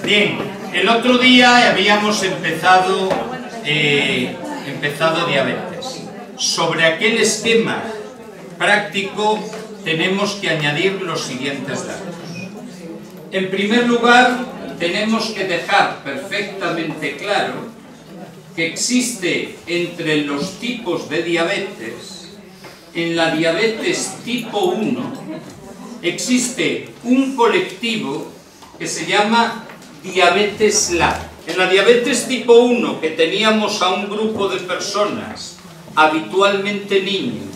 Bien, el otro día habíamos empezado diabetes. Sobre aquel esquema práctico tenemos que añadir los siguientes datos. En primer lugar, tenemos que dejar perfectamente claro que existe entre los tipos de diabetes, en la diabetes tipo 1, existe un colectivo que se llama diabetes LAD. En la diabetes tipo 1, que teníamos a un grupo de personas, habitualmente niños,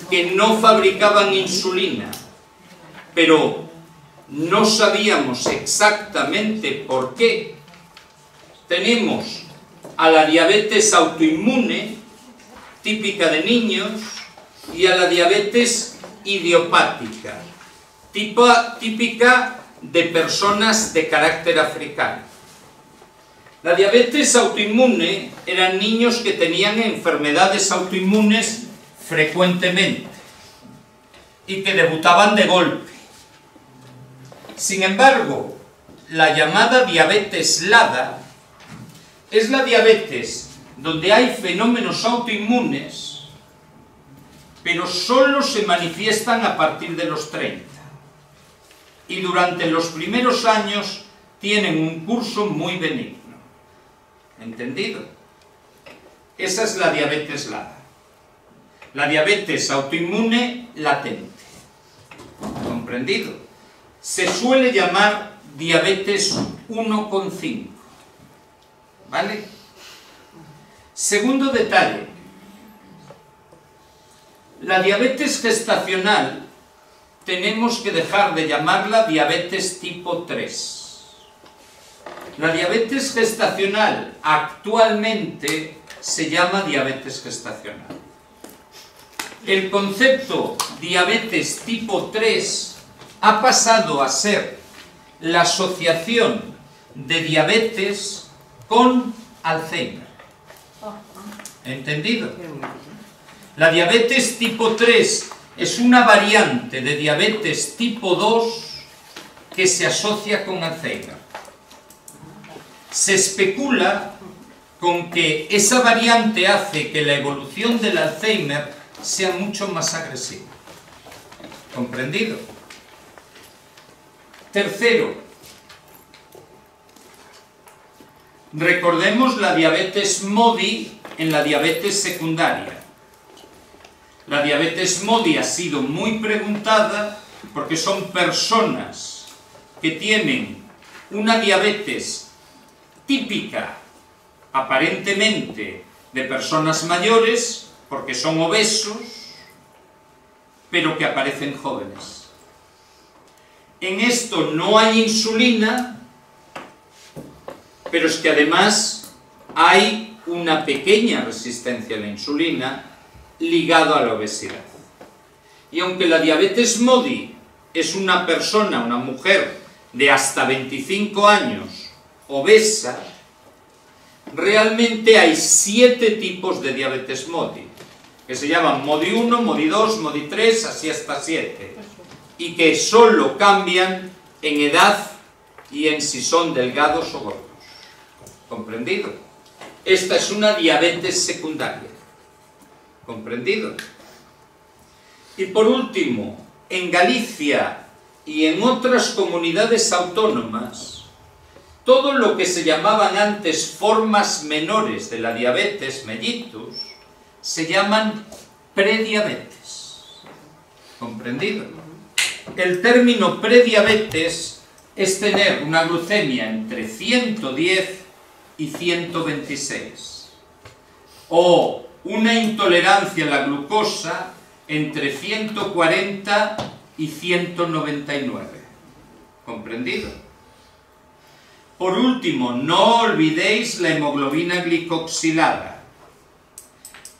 que no fabricaban insulina, pero no sabíamos exactamente por qué, tenemos a la diabetes autoinmune, típica de niños, y a la diabetes idiopática, típica de personas de carácter africano. La diabetes autoinmune eran niños que tenían enfermedades autoinmunes frecuentemente y que debutaban de golpe. Sin embargo, la llamada diabetes LADA es la diabetes donde hay fenómenos autoinmunes, pero solo se manifiestan a partir de los 30. Y durante los primeros años tienen un curso muy benigno. ¿Entendido? Esa es la diabetes LADA. La diabetes autoinmune latente. ¿Comprendido? Se suele llamar diabetes 1,5. ¿Vale? Segundo detalle. La diabetes gestacional tenemos que dejar de llamarla diabetes tipo 3. La diabetes gestacional actualmente se llama diabetes gestacional. El concepto diabetes tipo 3 ha pasado a ser la asociación de diabetes con Alzheimer. ¿Entendido? La diabetes tipo 3 es una variante de diabetes tipo 2 que se asocia con Alzheimer. Se especula con que esa variante hace que la evolución del Alzheimer sea mucho más agresiva. ¿Comprendido? Tercero, recordemos la diabetes MODY en la diabetes secundaria. La diabetes MODY ha sido muy preguntada porque son personas que tienen una diabetes típica, aparentemente, de personas mayores, porque son obesos, pero que aparecen jóvenes. En esto no hay insulina, pero es que además hay una pequeña resistencia a la insulina ligado a la obesidad. Y aunque la diabetes MODY es una persona, una mujer de hasta 25 años obesa, realmente hay 7 tipos de diabetes MODY, que se llaman MODY 1, MODY 2, MODY 3, así hasta 7, y que solo cambian en edad y en si son delgados o gordos. ¿Comprendido? Esta es una diabetes secundaria. ¿Comprendido? Y por último, en Galicia y en otras comunidades autónomas, todo lo que se llamaban antes formas menores de la diabetes mellitus se llaman prediabetes. ¿Comprendido? El término prediabetes es tener una glucemia entre 110 y 126 o una intolerancia a la glucosa entre 140 y 199. ¿Comprendido? Por último, no olvidéis la hemoglobina glicoxilada,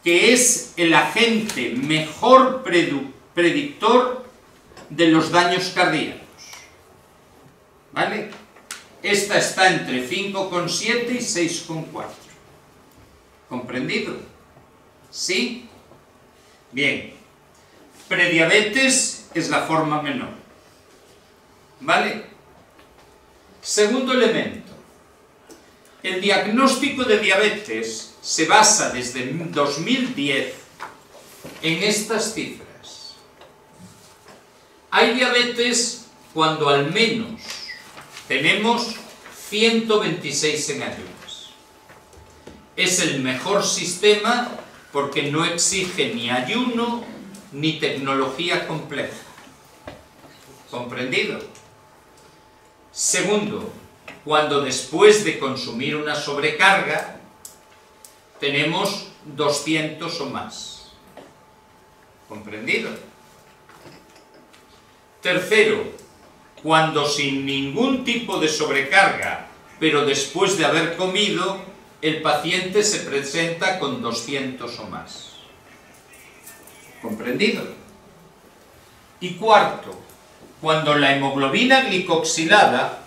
que es el agente mejor predictor de los daños cardíacos. ¿Vale? Esta está entre 5,7 y 6,4. ¿Comprendido? ¿Sí? Bien. Prediabetes es la forma menor. ¿Vale? Segundo elemento. El diagnóstico de diabetes se basa desde 2010 en estas cifras. Hay diabetes cuando al menos tenemos 126 en ayunas. Es el mejor sistema porque no exige ni ayuno ni tecnología compleja. ¿Comprendido? Segundo, cuando después de consumir una sobrecarga tenemos 200 o más. ¿Comprendido? Tercero, cuando sin ningún tipo de sobrecarga, pero después de haber comido, el paciente se presenta con 200 o más. ¿Comprendido? Y cuarto, cuando la hemoglobina glicoxilada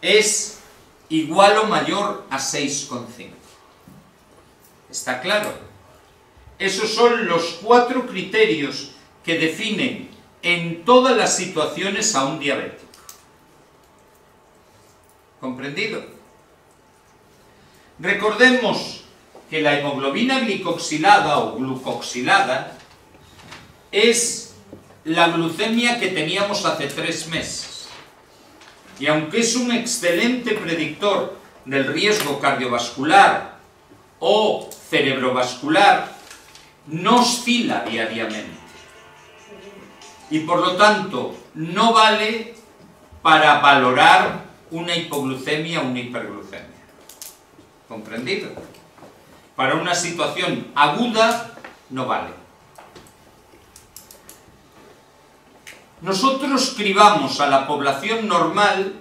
es igual o mayor a 6,5. ¿Está claro? Esos son los 4 criterios que definen en todas las situaciones a un diabético. ¿Comprendido? Recordemos que la hemoglobina glicoxilada o glucoxilada es la glucemia que teníamos hace 3 meses. Y aunque es un excelente predictor del riesgo cardiovascular o cerebrovascular, no oscila diariamente. Y por lo tanto, no vale para valorar una hipoglucemia o una hiperglucemia. ¿Comprendido? Para una situación aguda, no vale. Nosotros cribamos a la población normal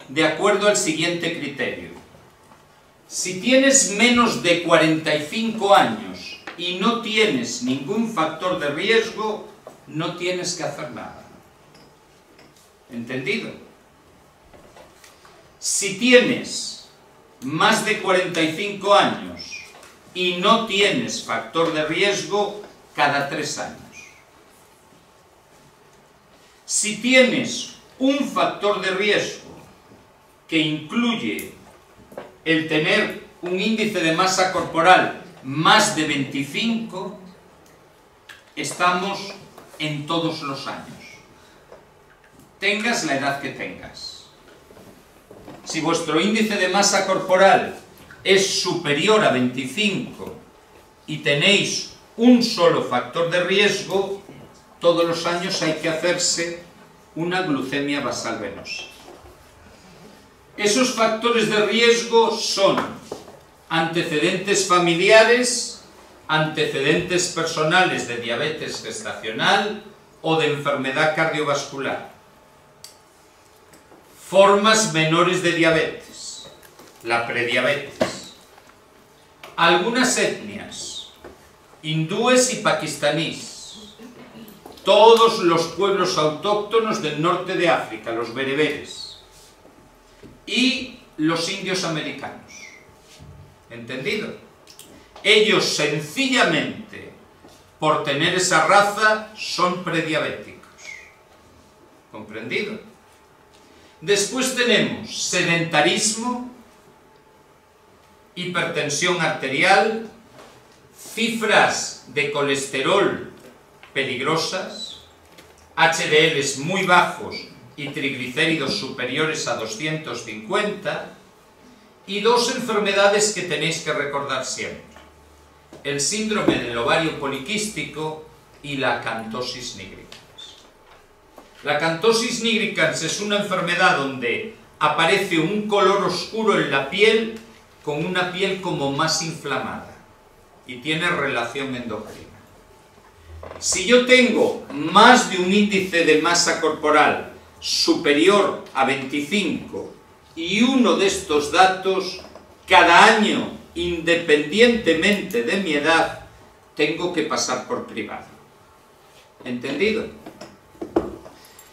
de acuerdo al siguiente criterio. Si tienes menos de 45 años y no tienes ningún factor de riesgo, no tienes que hacer nada. ¿Entendido? Si tienes más de 45 años y no tienes factor de riesgo, cada 3 años. Si tienes un factor de riesgo que incluye el tener un índice de masa corporal más de 25, estamos en todos los años. Tengas la edad que tengas. Si vuestro índice de masa corporal es superior a 25 y tenéis un solo factor de riesgo, todos los años hay que hacerse una glucemia basal venosa. Esos factores de riesgo son antecedentes familiares, antecedentes personales de diabetes gestacional o de enfermedad cardiovascular, formas menores de diabetes, la prediabetes, algunas etnias, hindúes y pakistaníes, todos los pueblos autóctonos del norte de África, los bereberes, y los indios americanos. ¿Entendido? Ellos sencillamente, por tener esa raza, son prediabéticos. ¿Comprendido? Después tenemos sedentarismo, hipertensión arterial, cifras de colesterol peligrosas, HDLs muy bajos y triglicéridos superiores a 250, y 2 enfermedades que tenéis que recordar siempre: el síndrome del ovario poliquístico y la acantosis nigricans. La acantosis nigricans es una enfermedad donde aparece un color oscuro en la piel con una piel como más inflamada y tiene relación endocrina. Si yo tengo más de un índice de masa corporal superior a 25 y uno de estos datos, cada año, independientemente de mi edad, tengo que pasar por cribado. ¿Entendido?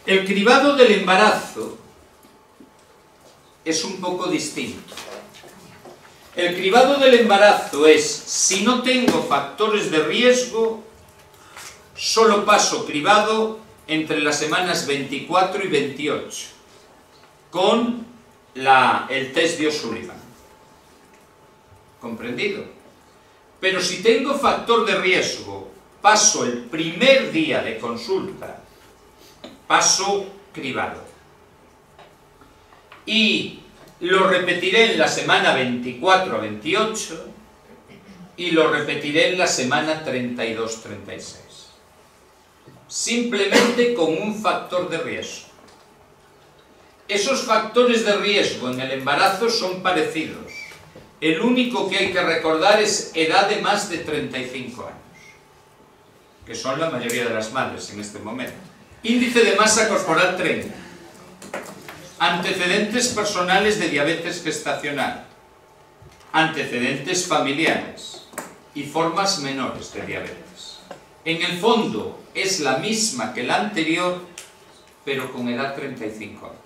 El cribado del embarazo es un poco distinto. El cribado del embarazo es, si no tengo factores de riesgo, solo paso cribado entre las semanas 24 y 28, con el test de O'Sullivan. ¿Comprendido? Pero si tengo factor de riesgo, paso el primer día de consulta, paso cribado. Y lo repetiré en la semana 24 a 28 y lo repetiré en la semana 32-36. Simplemente con un factor de riesgo. Esos factores de riesgo en el embarazo son parecidos. El único que hay que recordar es edad de más de 35 años, que son la mayoría de las madres en este momento. Índice de masa corporal 30. Antecedentes personales de diabetes gestacional. Antecedentes familiares y formas menores de diabetes. En el fondo es la misma que la anterior, pero con edad 35 años.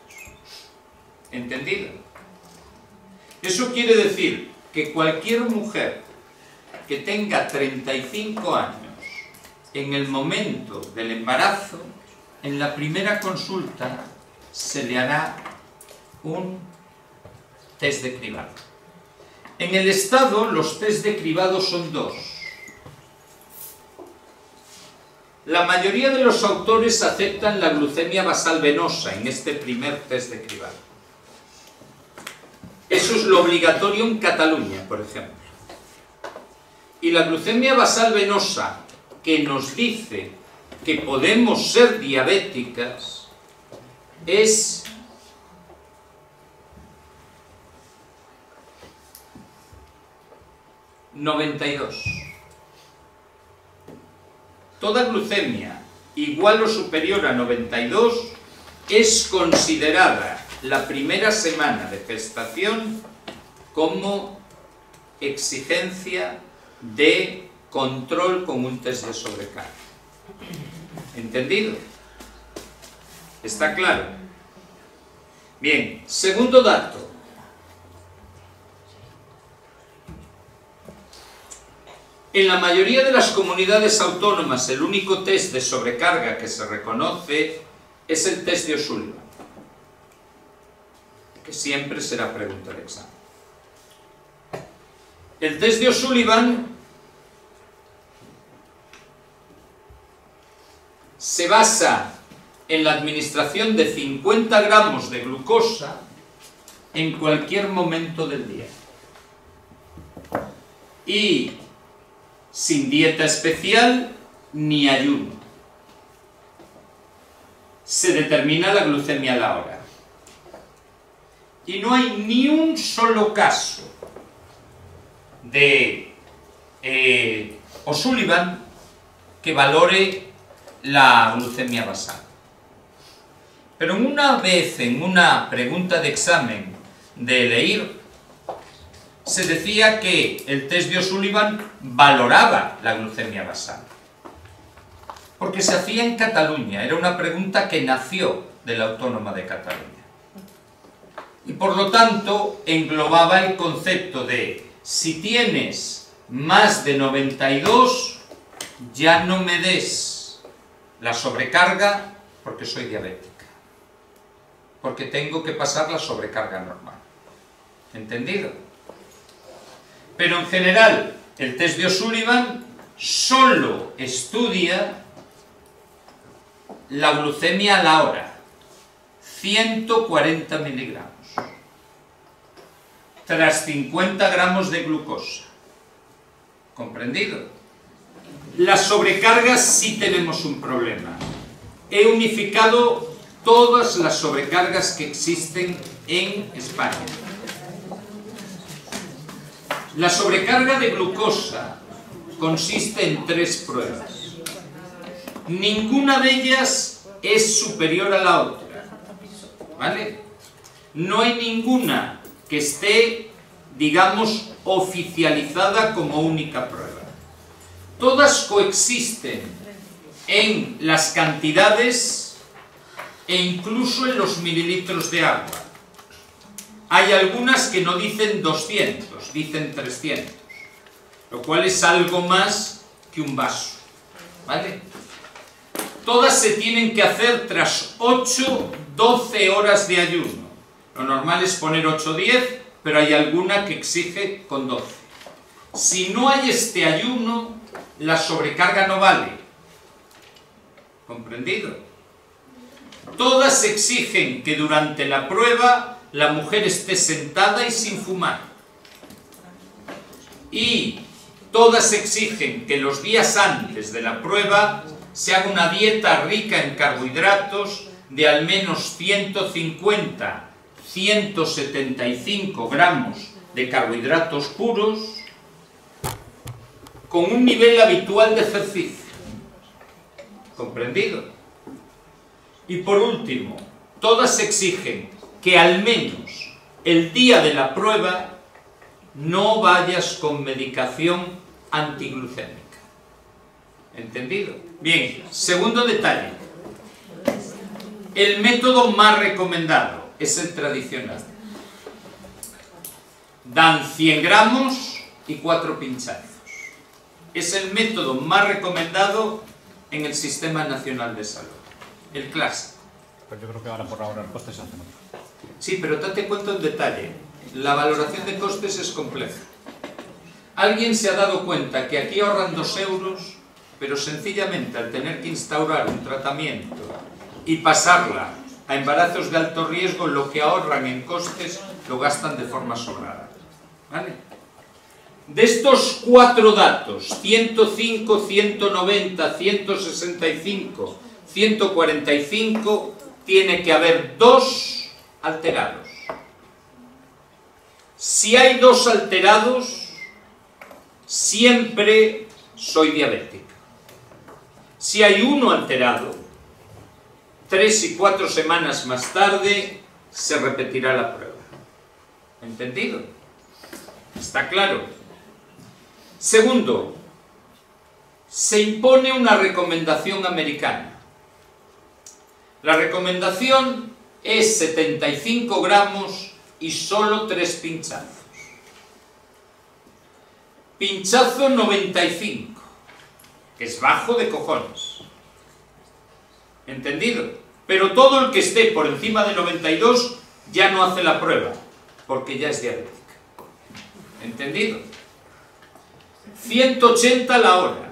¿Entendido? Eso quiere decir que cualquier mujer que tenga 35 años en el momento del embarazo, en la primera consulta se le hará un test de cribado. En el Estado los test de cribado son dos. La mayoría de los autores aceptan la glucemia basal venosa en este primer test de cribado. Eso es lo obligatorio en Cataluña, por ejemplo. Y la glucemia basal venosa, que nos dice que podemos ser diabéticas, es ...92. Toda glucemia igual o superior a 92 es considerada la primera semana de gestación como exigencia de control con un test de sobrecarga. ¿Entendido? ¿Está claro? Bien, segundo dato. En la mayoría de las comunidades autónomas el único test de sobrecarga que se reconoce es el test de O'Sullivan, que siempre será pregunta de examen. El test de O'Sullivan se basa en la administración de 50 gramos de glucosa en cualquier momento del día. Y sin dieta especial ni ayuno. Se determina la glucemia a la hora. Y no hay ni un solo caso de O'Sullivan que valore la glucemia basal. Pero una vez en una pregunta de examen de ELEIR se decía que el test de O'Sullivan valoraba la glucemia basal, porque se hacía en Cataluña, era una pregunta que nació de la Autónoma de Cataluña. Y por lo tanto englobaba el concepto de si tienes más de 92, ya no me des la sobrecarga porque soy diabética, porque tengo que pasar la sobrecarga normal. ¿Entendido? Pero en general el test de O'Sullivan solo estudia la glucemia a la hora, 140 miligramos, tras 50 gramos de glucosa. ¿Comprendido? Las sobrecargas sí tenemos un problema. He unificado todas las sobrecargas que existen en España. La sobrecarga de glucosa consiste en 3 pruebas. Ninguna de ellas es superior a la otra, ¿vale? No hay ninguna que esté, digamos, oficializada como única prueba. Todas coexisten en las cantidades e incluso en los mililitros de agua. Hay algunas que no dicen 200, dicen 300, lo cual es algo más que un vaso, ¿vale? Todas se tienen que hacer tras 8-12 horas de ayuno. Lo normal es poner 8 o 10, pero hay alguna que exige con 12. Si no hay este ayuno, la sobrecarga no vale. ¿Comprendido? Todas exigen que durante la prueba la mujer esté sentada y sin fumar. Y todas exigen que los días antes de la prueba se haga una dieta rica en carbohidratos de al menos 150-175 gramos de carbohidratos puros con un nivel habitual de ejercicio. ¿Comprendido? Y por último, todas exigen que al menos el día de la prueba no vayas con medicación antiglucémica. ¿Entendido? Bien, segundo detalle. El método más recomendado es el tradicional. Dan 100 gramos y 4 pinchazos. Es el método más recomendado en el Sistema Nacional de Salud. El clásico. Pero yo creo que ahora por ahorrar costes hacen otro. Sí, pero date cuenta en detalle. La valoración de costes es compleja. Alguien se ha dado cuenta que aquí ahorran 2 euros, pero sencillamente al tener que instaurar un tratamiento y pasarla a embarazos de alto riesgo, lo que ahorran en costes lo gastan de forma sobrada. ¿Vale? De estos 4 datos, 105, 190, 165, 145, tiene que haber 2 alterados. Si hay 2 alterados, siempre soy diabética. Si hay 1 alterado, 3 y 4 semanas más tarde se repetirá la prueba. ¿Entendido? ¿Está claro? Segundo, se impone una recomendación americana. La recomendación es 75 gramos y solo 3 pinchazos. Pinchazo 95, que es bajo de cojones. ¿Entendido? Pero todo el que esté por encima de 92 ya no hace la prueba, porque ya es diabética. ¿Entendido? 180 la hora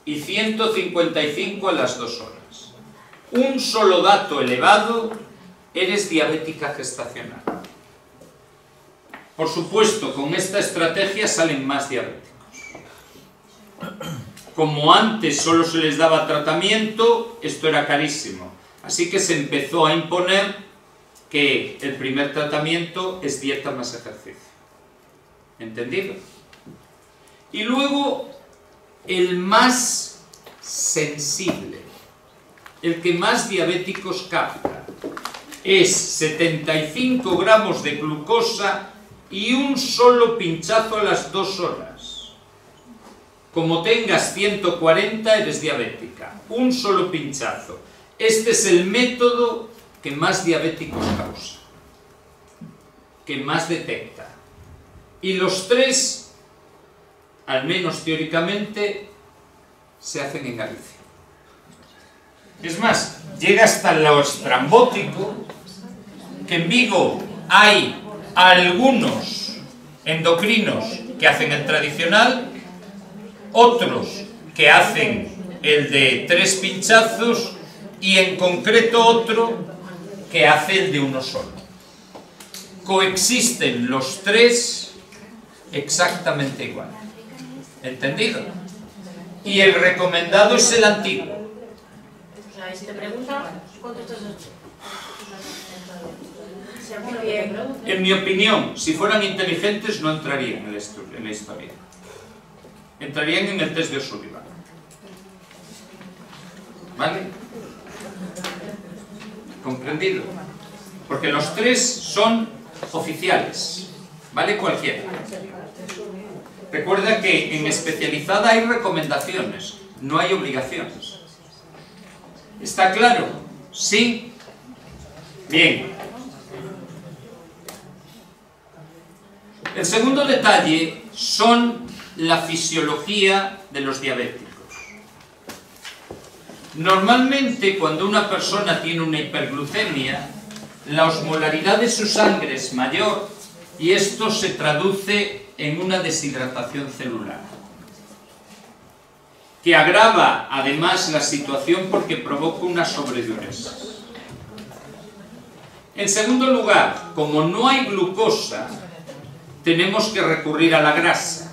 y 155 a las 2 horas. Un solo dato elevado, eres diabética gestacional. Por supuesto, con esta estrategia salen más diabéticos. Como antes solo se les daba tratamiento, esto era carísimo. Así que se empezó a imponer que el primer tratamiento es dieta más ejercicio. ¿Entendido? Y luego, el más sensible, el que más diabéticos capta, es 75 gramos de glucosa y un solo pinchazo a las 2 horas. Como tengas 140, eres diabética. Un solo pinchazo. Este es el método que más diabéticos causa, que más detecta. Y los 3, al menos teóricamente, se hacen en Galicia. Es más, llega hasta lo estrambótico que en Vigo hay algunos endocrinos que hacen el tradicional, otros que hacen el de 3 pinchazos y en concreto otro que hace el de 1 solo. Coexisten los 3 exactamente igual. ¿Entendido? Y el recomendado es el antiguo. O sea, si te preguntan, contestas esto. En mi opinión, si fueran inteligentes no entrarían en la historia. Entrarían en el test de O'Sullivan. ¿Vale? ¿Comprendido? Porque los 3 son oficiales. ¿Vale? Cualquiera. Recuerda que en especializada hay recomendaciones, no hay obligaciones. ¿Está claro? ¿Sí? Bien. El segundo detalle son la fisiología de los diabéticos. Normalmente, cuando una persona tiene una hiperglucemia, la osmolaridad de su sangre es mayor y esto se traduce en una deshidratación celular, que agrava además la situación porque provoca una sobrediuresis. En segundo lugar, como no hay glucosa, tenemos que recurrir a la grasa.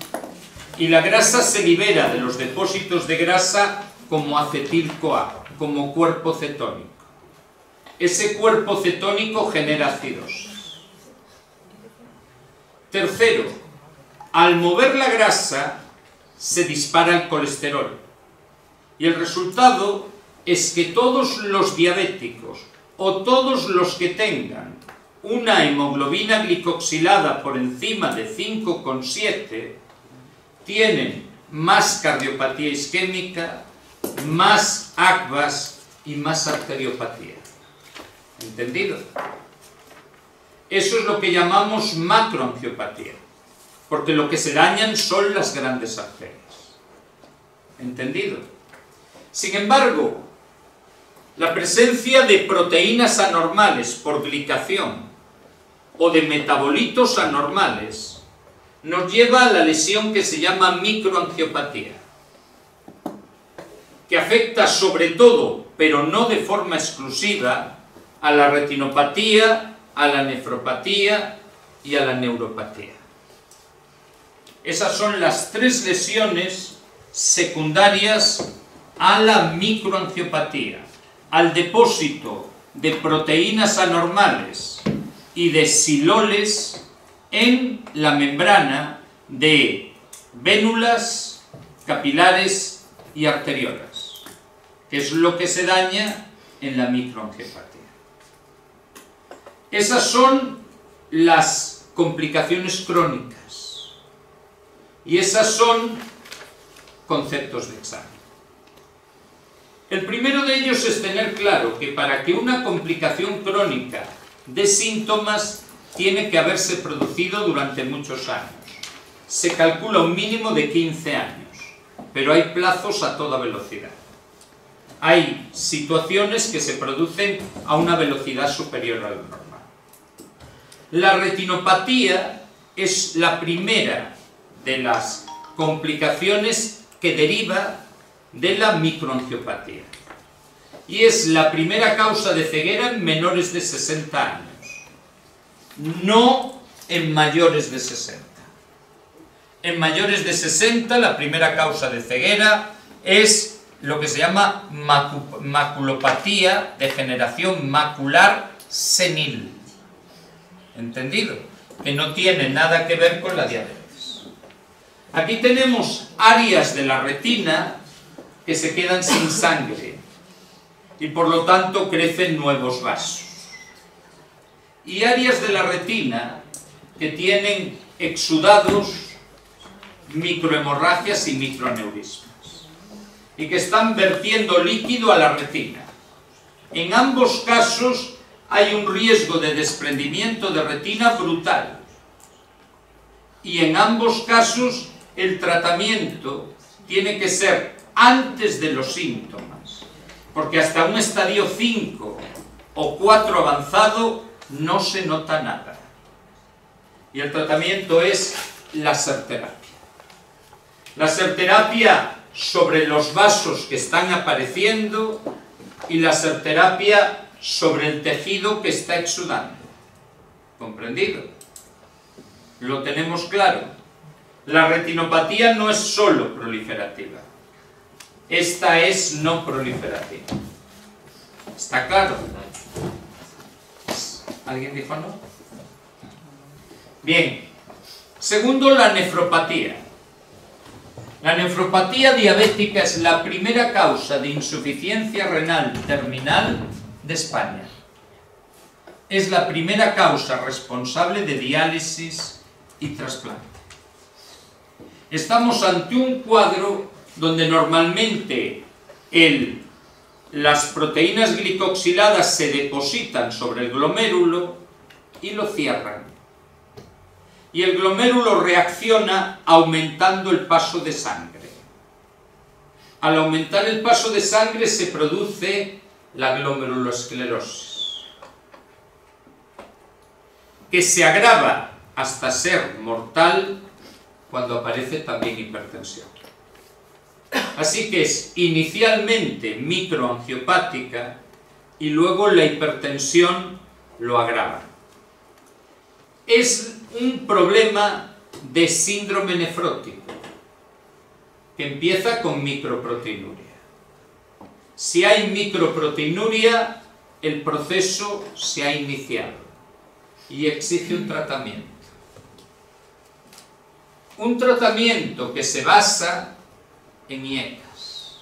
Y la grasa se libera de los depósitos de grasa como acetil-CoA, como cuerpo cetónico. Ese cuerpo cetónico genera acidosis. Tercero, al mover la grasa se dispara el colesterol. Y el resultado es que todos los diabéticos o todos los que tengan una hemoglobina glicoxilada por encima de 5,7 tienen más cardiopatía isquémica, más ACVAs y más arteriopatía. ¿Entendido? Eso es lo que llamamos macroangiopatía, porque lo que se dañan son las grandes arterias. ¿Entendido? Sin embargo, la presencia de proteínas anormales por glicación o de metabolitos anormales nos lleva a la lesión que se llama microangiopatía, que afecta sobre todo, pero no de forma exclusiva, a la retinopatía, a la nefropatía y a la neuropatía. Esas son las tres lesiones secundarias a la microangiopatía, al depósito de proteínas anormales y de siloles en la membrana de vénulas, capilares y arteriolas, que es lo que se daña en la microangiopatía. Esas son las complicaciones crónicas y esas son conceptos de examen. El primero de ellos es tener claro que para que una complicación crónica dé síntomas tiene que haberse producido durante muchos años. Se calcula un mínimo de 15 años, pero hay plazos a toda velocidad. Hay situaciones que se producen a una velocidad superior a lo normal. La retinopatía es la primera de las complicaciones que deriva de la microangiopatía y es la primera causa de ceguera en menores de 60 años, no en mayores de 60. En mayores de 60 la primera causa de ceguera es lo que se llama maculopatía, degeneración macular senil. ¿Entendido? Que no tiene nada que ver con la diabetes. Aquí tenemos áreas de la retina que se quedan sin sangre y por lo tanto crecen nuevos vasos. Y áreas de la retina que tienen exudados, microhemorragias y microaneurismas y que están vertiendo líquido a la retina. En ambos casos hay un riesgo de desprendimiento de retina brutal y en ambos casos el tratamiento tiene que ser antes de los síntomas, porque hasta un estadio 5 o 4 avanzado no se nota nada. Y el tratamiento es láser-terapia. Láser-terapia sobre los vasos que están apareciendo y láser-terapia sobre el tejido que está exudando. ¿Comprendido? Lo tenemos claro. La retinopatía no es solo proliferativa. Esta es no proliferativa. ¿Está claro? ¿Alguien dijo no? Bien. Segundo, la nefropatía. La nefropatía diabética es la primera causa de insuficiencia renal terminal de España. Es la primera causa responsable de diálisis y trasplante. Estamos ante un cuadro donde normalmente las proteínas glicoxiladas se depositan sobre el glomérulo y lo cierran. Y el glomérulo reacciona aumentando el paso de sangre. Al aumentar el paso de sangre se produce la glomerulosclerosis. que se agrava hasta ser mortal cuando aparece también hipertensión. Así que es inicialmente microangiopática y luego la hipertensión lo agrava. Es un problema de síndrome nefrótico que empieza con microproteinuria. Si hay microproteinuria, el proceso se ha iniciado y exige un tratamiento. Un tratamiento que se basa en IECAS.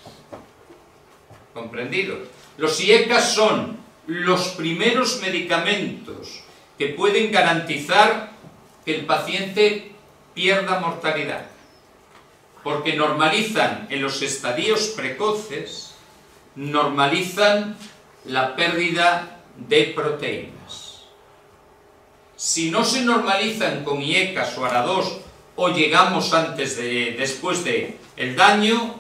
¿Comprendido? Los IECAS son los primeros medicamentos que pueden garantizar que el paciente pierda mortalidad, porque normalizan en los estadios precoces, normalizan la pérdida de proteínas. Si no se normalizan con IECAS o ARA2 o llegamos después del daño,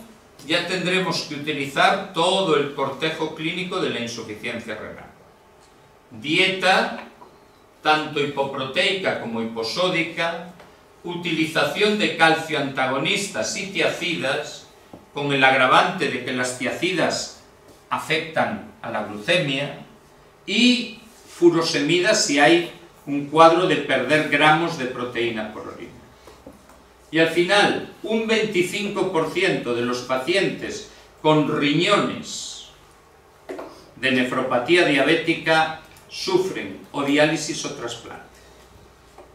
ya tendremos que utilizar todo el cortejo clínico de la insuficiencia renal. Dieta, tanto hipoproteica como hiposódica, utilización de calcio antagonistas y tiacidas, con el agravante de que las tiacidas afectan a la glucemia, y furosemida si hay un cuadro de perder gramos de proteína por orina. Y al final, un 25% de los pacientes con riñones de nefropatía diabética sufren o diálisis o trasplante.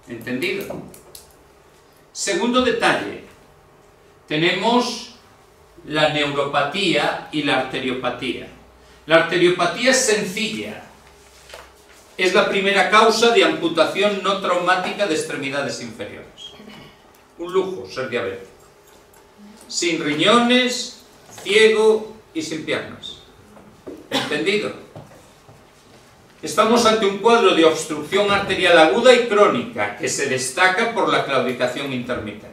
¿Entendido? Segundo detalle, tenemos la neuropatía y la arteriopatía. La arteriopatía es sencilla. Es la primera causa de amputación no traumática de extremidades inferiores. Un lujo ser diabético. Sin riñones, ciego y sin piernas. ¿Entendido? Estamos ante un cuadro de obstrucción arterial aguda y crónica que se destaca por la claudicación intermitente.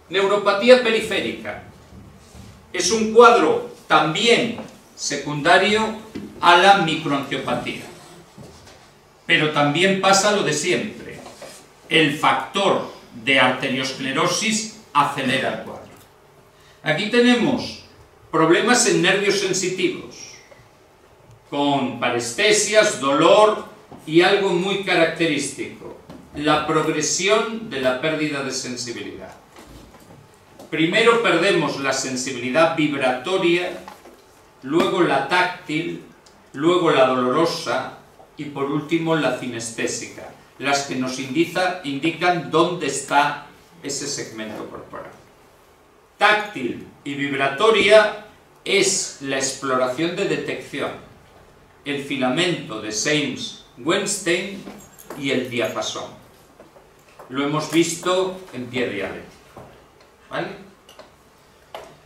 Neuropatía periférica. Es un cuadro también secundario a la microangiopatía. Pero también pasa lo de siempre. El factor de arteriosclerosis acelera el cuadro. Aquí tenemos problemas en nervios sensitivos, con parestesias, dolor y algo muy característico, la progresión de la pérdida de sensibilidad. Primero perdemos la sensibilidad vibratoria, luego la táctil, luego la dolorosa y por último la cinestésica, las que nos indican dónde está ese segmento corporal. Táctil y vibratoria es la exploración de detección, el filamento de Sims-Weinstein y el diapasón. Lo hemos visto en pie diabético. ¿Vale?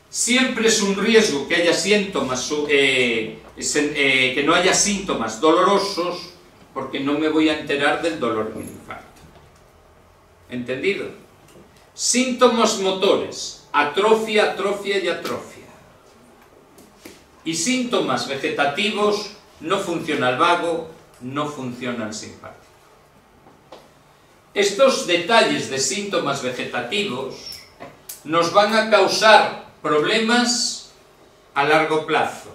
Siempre es un riesgo que haya síntomas, que no haya síntomas dolorosos, porque no me voy a enterar del dolor de un infarto. ¿Entendido? Síntomas motores, atrofia, atrofia y atrofia. Y síntomas vegetativos, no funciona el vago, no funciona el simpático. Estos detalles de síntomas vegetativos nos van a causar problemas a largo plazo.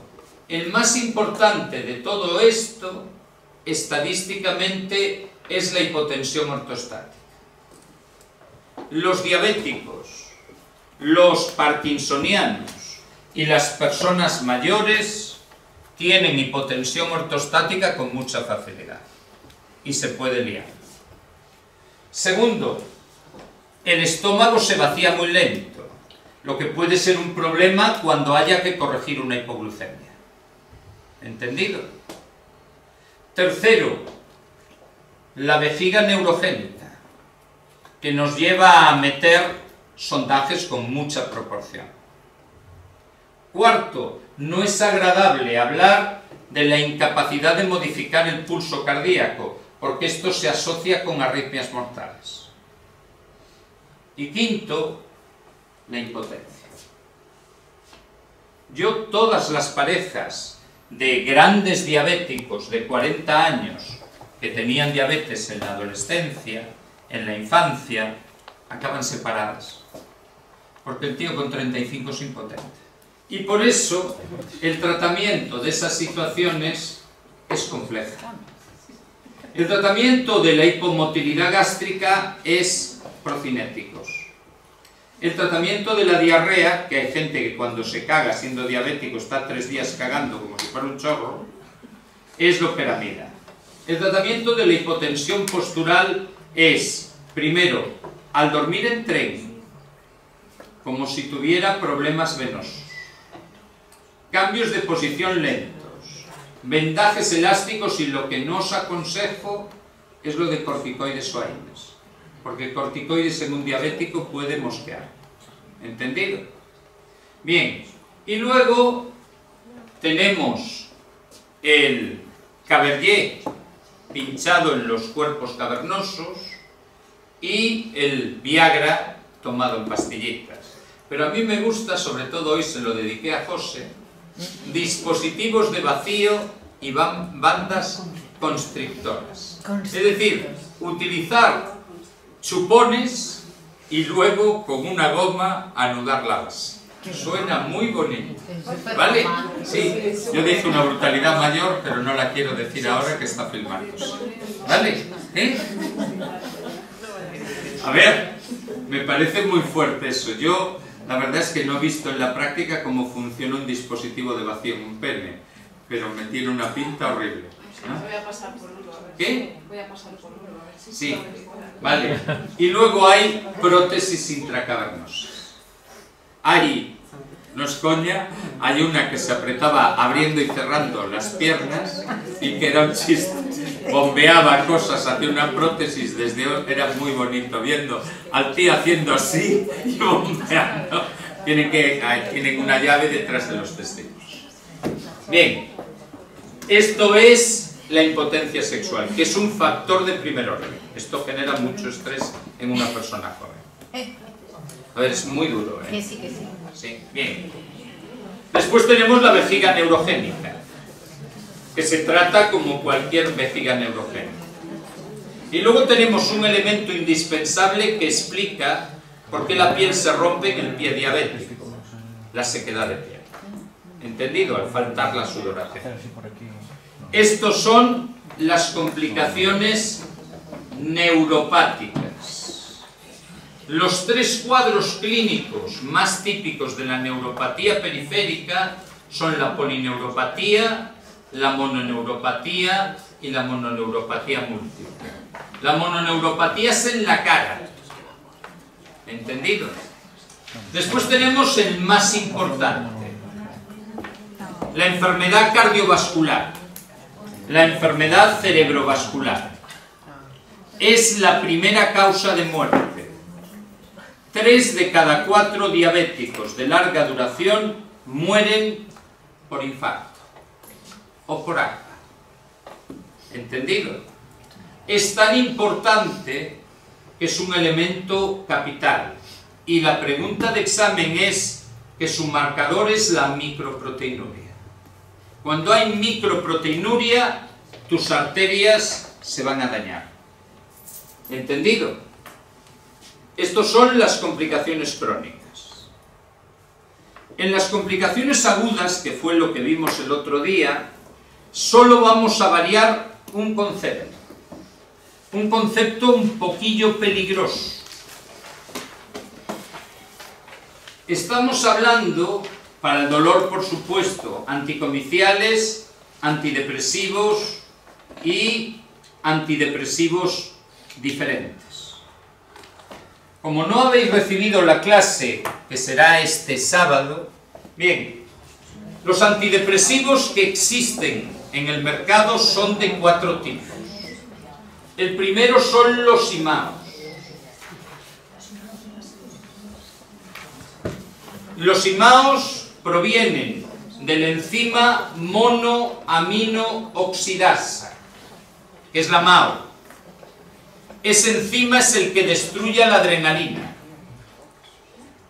El más importante de todo esto, estadísticamente, es la hipotensión ortostática. Los diabéticos, los parkinsonianos y las personas mayores tienen hipotensión ortostática con mucha facilidad y se puede liar. Segundo, el estómago se vacía muy lento, lo que puede ser un problema cuando haya que corregir una hipoglucemia. ¿Entendido? Tercero, la vejiga neurogénica, que nos lleva a meter sondajes con mucha proporción. Cuarto, no es agradable hablar de la incapacidad de modificar el pulso cardíaco, porque esto se asocia con arritmias mortales. Y quinto, la impotencia. Yo todas las parejas de grandes diabéticos de 40 años que tenían diabetes en la adolescencia, en la infancia, acaban separadas. Porque el tío con 35 es impotente. Y por eso el tratamiento de esas situaciones es complejo. El tratamiento de la hipomotilidad gástrica es procinéticos. El tratamiento de la diarrea, que hay gente que cuando se caga siendo diabético está 3 días cagando como si fuera un chorro, es loperamida. El tratamiento de la hipotensión postural es, primero, al dormir en tren, como si tuviera problemas venosos, cambios de posición lentos, vendajes elásticos, y lo que no os aconsejo es lo de corticoides suaves, porque corticoides en un diabético puede mosquear. ¿Entendido? Bien, y luego tenemos el Cabernet pinchado en los cuerpos cavernosos y el Viagra tomado en pastillitas. Pero a mí me gusta, sobre todo hoy se lo dediqué a José, dispositivos de vacío y bandas constrictoras. Es decir, utilizar chupones y luego con una goma anudar la base. Suena muy bonito, ¿vale? Sí, yo dije una brutalidad mayor, pero no la quiero decir ahora que está filmando. ¿Vale? A ver, me parece muy fuerte eso. Yo, la verdad es que no he visto en la práctica cómo funciona un dispositivo de vacío en un pene, pero me tiene una pinta horrible, ¿no? Voy a pasar por uno, a ver. ¿Qué? Voy a pasar por uno, a ver si Sí, se vale. Y luego hay prótesis intracavernosas. Hay, no es coña, hay una que se apretaba abriendo y cerrando las piernas y que era un chiste. Bombeaba cosas hacia una prótesis desde... Era muy bonito viendo al tío haciendo así y bombeando. Tienen una llave detrás de los testículos. Bien, esto es la impotencia sexual, que es un factor de primer orden. Esto genera mucho estrés en una persona joven. A ver, es muy duro, ¿eh? Que sí, que sí. Sí, bien. Después tenemos la vejiga neurogénica, que se trata como cualquier vejiga neurogénica. Y luego tenemos un elemento indispensable que explica por qué la piel se rompe en el pie diabético: la sequedad de piel. ¿Entendido? Al faltar la sudoración. Estos son las complicaciones neuropáticas. Los 3 cuadros clínicos más típicos de la neuropatía periférica son la polineuropatía, la mononeuropatía y la mononeuropatía múltiple. La mononeuropatía es en la cara. ¿Entendido? Después tenemos el más importante: la enfermedad cardiovascular, la enfermedad cerebrovascular. Es la primera causa de muerte. 3 de cada 4 diabéticos de larga duración mueren por infarto o por ACPA. ¿Entendido? Es tan importante que es un elemento capital. Y la pregunta de examen es que su marcador es la microproteinuria. Cuando hay microproteinuria, tus arterias se van a dañar. ¿Entendido? Estas son las complicaciones crónicas. En las complicaciones agudas, que fue lo que vimos el otro día, solo vamos a variar un concepto. Un concepto un poquillo peligroso. Estamos hablando, para el dolor por supuesto, anticomiciales, antidepresivos y antidepresivos diferentes. Como no habéis recibido la clase, que será este sábado, bien, los antidepresivos que existen en el mercado son de 4 tipos. El primero son los imaos. Los imaos provienen de la enzima monoaminooxidasa, que es la MAO. Esa enzima es el que destruye la adrenalina.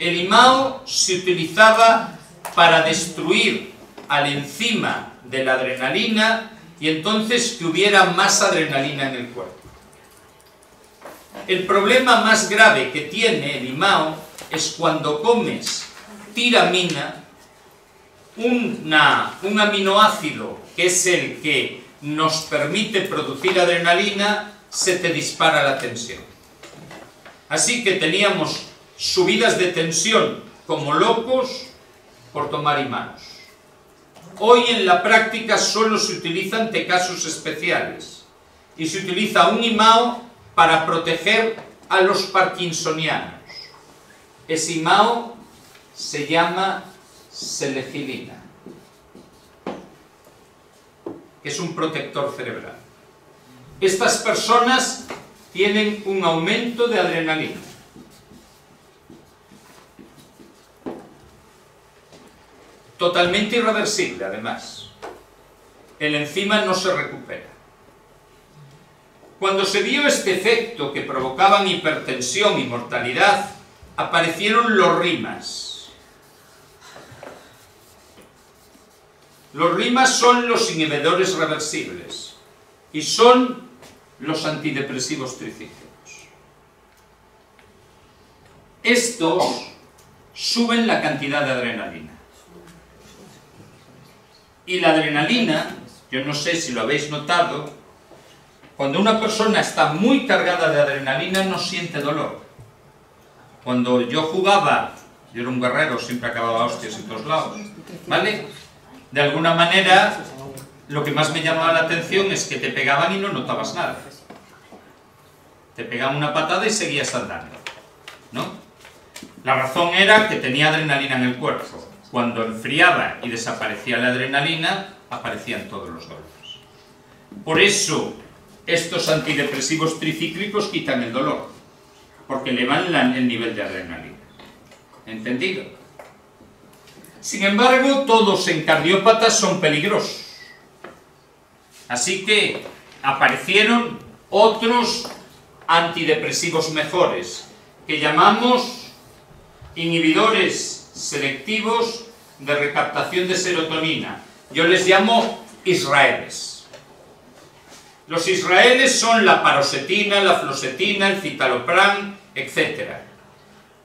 El IMAO se utilizaba para destruir a la enzima de la adrenalina y entonces que hubiera más adrenalina en el cuerpo. El problema más grave que tiene el IMAO es cuando comes tiramina, un aminoácido que es el que nos permite producir adrenalina, se te dispara la tensión. Así que teníamos subidas de tensión como locos por tomar imaos. Hoy en la práctica solo se utilizan ante casos especiales y se utiliza un imao para proteger a los parkinsonianos. Ese imao se llama selegilina, que es un protector cerebral. Estas personas tienen un aumento de adrenalina. Totalmente irreversible, además. El enzima no se recupera. Cuando se vio este efecto que provocaban hipertensión y mortalidad, aparecieron los RIMAS. Los RIMAS son los inhibidores reversibles y son los antidepresivos tricíclicos. Estos suben la cantidad de adrenalina. Y la adrenalina, yo no sé si lo habéis notado, cuando una persona está muy cargada de adrenalina no siente dolor. Cuando yo jugaba, yo era un guerrero, siempre acababa hostias en todos lados, ¿vale? De alguna manera, lo que más me llamaba la atención es que te pegaban y no notabas nada. Te pegaban una patada y seguías andando, ¿no? La razón era que tenía adrenalina en el cuerpo. Cuando enfriaba y desaparecía la adrenalina, aparecían todos los dolores. Por eso, estos antidepresivos tricíclicos quitan el dolor, porque elevan el nivel de adrenalina. ¿Entendido? Sin embargo, todos en cardiópatas son peligrosos. Así que aparecieron otros antidepresivos mejores, que llamamos inhibidores selectivos de recaptación de serotonina. Yo les llamo Israeles. Los Israeles son la paroxetina, la fluoxetina, el citalopram, etc.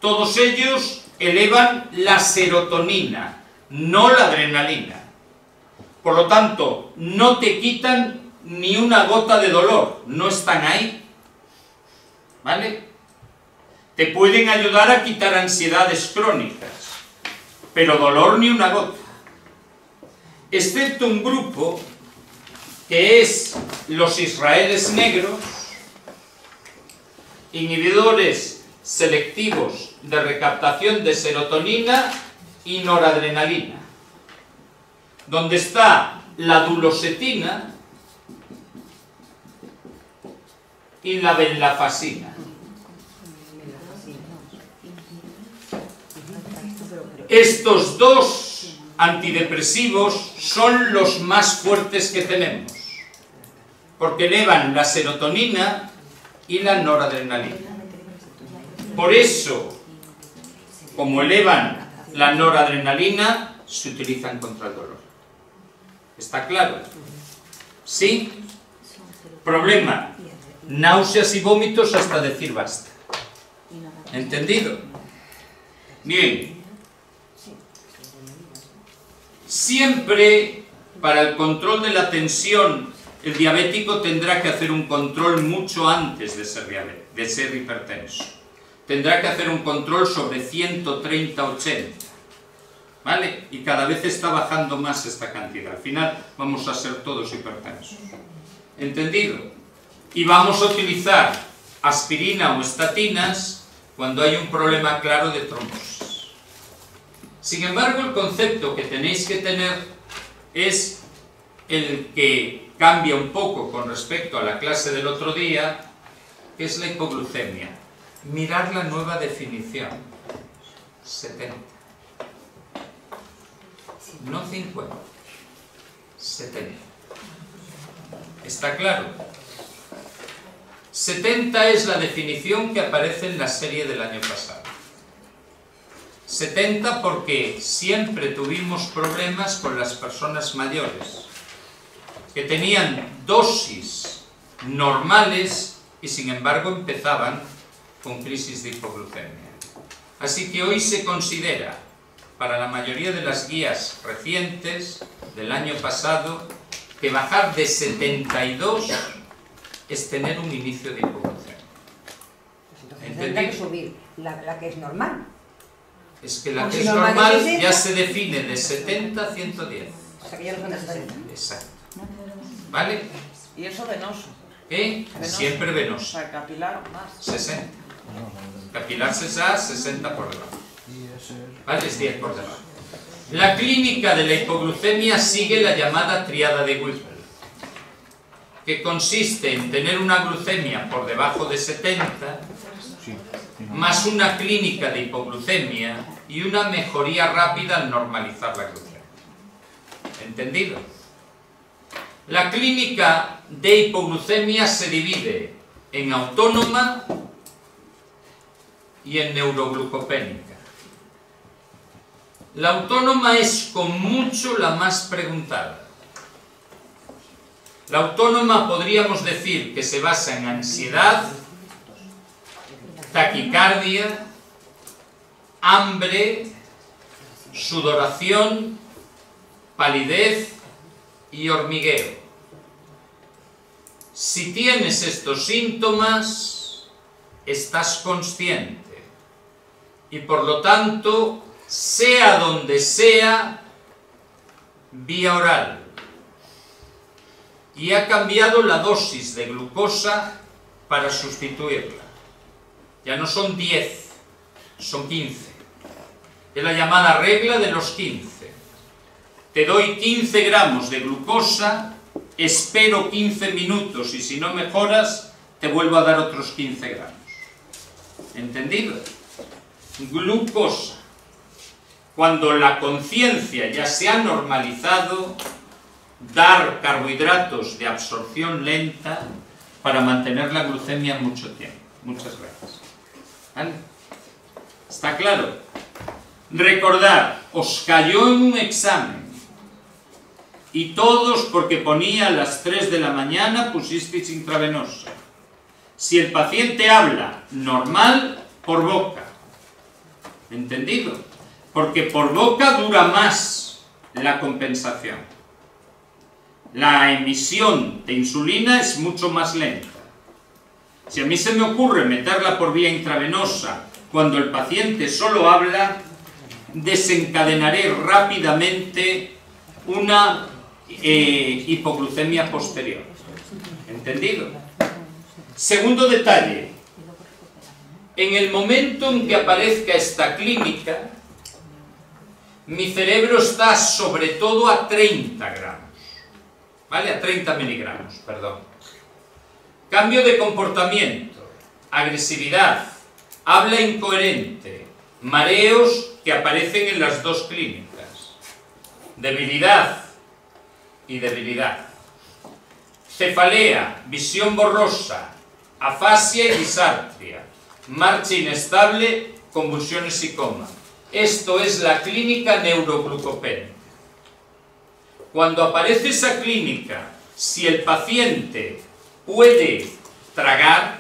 Todos ellos elevan la serotonina, no la adrenalina. Por lo tanto, no te quitan ni una gota de dolor, no están ahí. ¿Vale? Te pueden ayudar a quitar ansiedades crónicas, pero dolor ni una gota. Excepto un grupo que es los Israeles negros, inhibidores selectivos de recaptación de serotonina y noradrenalina, donde está la duloxetina y la venlafaxina. Estos dos antidepresivos son los más fuertes que tenemos, porque elevan la serotonina y la noradrenalina. Por eso, como elevan la noradrenalina, se utilizan contra el dolor. ¿Está claro? ¿Sí? Problema: náuseas y vómitos hasta decir basta. ¿Entendido? Bien. Siempre, para el control de la tensión, el diabético tendrá que hacer un control mucho antes de ser hipertenso. Tendrá que hacer un control sobre 130-80. ¿Vale? Y cada vez está bajando más esta cantidad. Al final vamos a ser todos hipertensos. ¿Entendido? Y vamos a utilizar aspirina o estatinas cuando hay un problema claro de trombosis. Sin embargo, el concepto que tenéis que tener es el que cambia un poco con respecto a la clase del otro día, que es la hipoglucemia. Mirad la nueva definición. 70. No 50. 70. ¿Está claro? 70 es la definición que aparece en la serie del año pasado. 70 porque siempre tuvimos problemas con las personas mayores. que tenían dosis normales y sin embargo empezaban con crisis de hipoglucemia. Así que hoy se considera, para la mayoría de las guías recientes del año pasado, que bajar de 72 es tener un inicio de hipoglucemia. Entonces tendrá que subir la que es normal. Es que la Como que si es normal normal es 60. ya se define de 70 a 110. O sea que ya no son de 60. Exacto. ¿Vale? Y eso venoso. ¿Eh? Venoso. Siempre O venoso. sea, capilar más. 60. Capilar cesar, 60 por debajo. ¿Vale? Es 10 por debajo. La clínica de la hipoglucemia sigue la llamada triada de Whipple, que consiste en tener una glucemia por debajo de 70, más una clínica de hipoglucemia y una mejoría rápida al normalizar la glucemia. ¿Entendido? La clínica de hipoglucemia se divide en autónoma y en neuroglucopénica. La autónoma es con mucho la más preguntada. La autónoma podríamos decir que se basa en ansiedad, taquicardia, hambre, sudoración, palidez y hormigueo. Si tienes estos síntomas, estás consciente y por lo tanto, sea donde sea, vía oral. Y ha cambiado la dosis de glucosa para sustituirla. Ya no son 10, son 15. Es la llamada regla de los 15. Te doy 15 gramos de glucosa, espero 15 minutos y si no mejoras, te vuelvo a dar otros 15 gramos. ¿Entendido? Glucosa. Cuando la conciencia ya se ha normalizado, dar carbohidratos de absorción lenta para mantener la glucemia mucho tiempo. Muchas gracias. ¿Vale? ¿Está claro? Recordad, os cayó en un examen y todos, porque ponía a las 3 de la mañana, pusisteis intravenosa. Si el paciente habla normal, por boca. ¿Entendido? Porque por boca dura más la compensación. La emisión de insulina es mucho más lenta. Si a mí se me ocurre meterla por vía intravenosa cuando el paciente solo habla, desencadenaré rápidamente una hipoglucemia posterior. ¿Entendido? Segundo detalle. En el momento en que aparezca esta clínica, mi cerebro está sobre todo a 30 gramos. ¿Vale? A 30 miligramos, perdón. Cambio de comportamiento, agresividad, habla incoherente, mareos que aparecen en las dos clínicas, debilidad y debilidad, cefalea, visión borrosa, afasia y disartria, marcha inestable, convulsiones y coma. Esto es la clínica neuroglucopénica. Cuando aparece esa clínica, si el paciente puede tragar,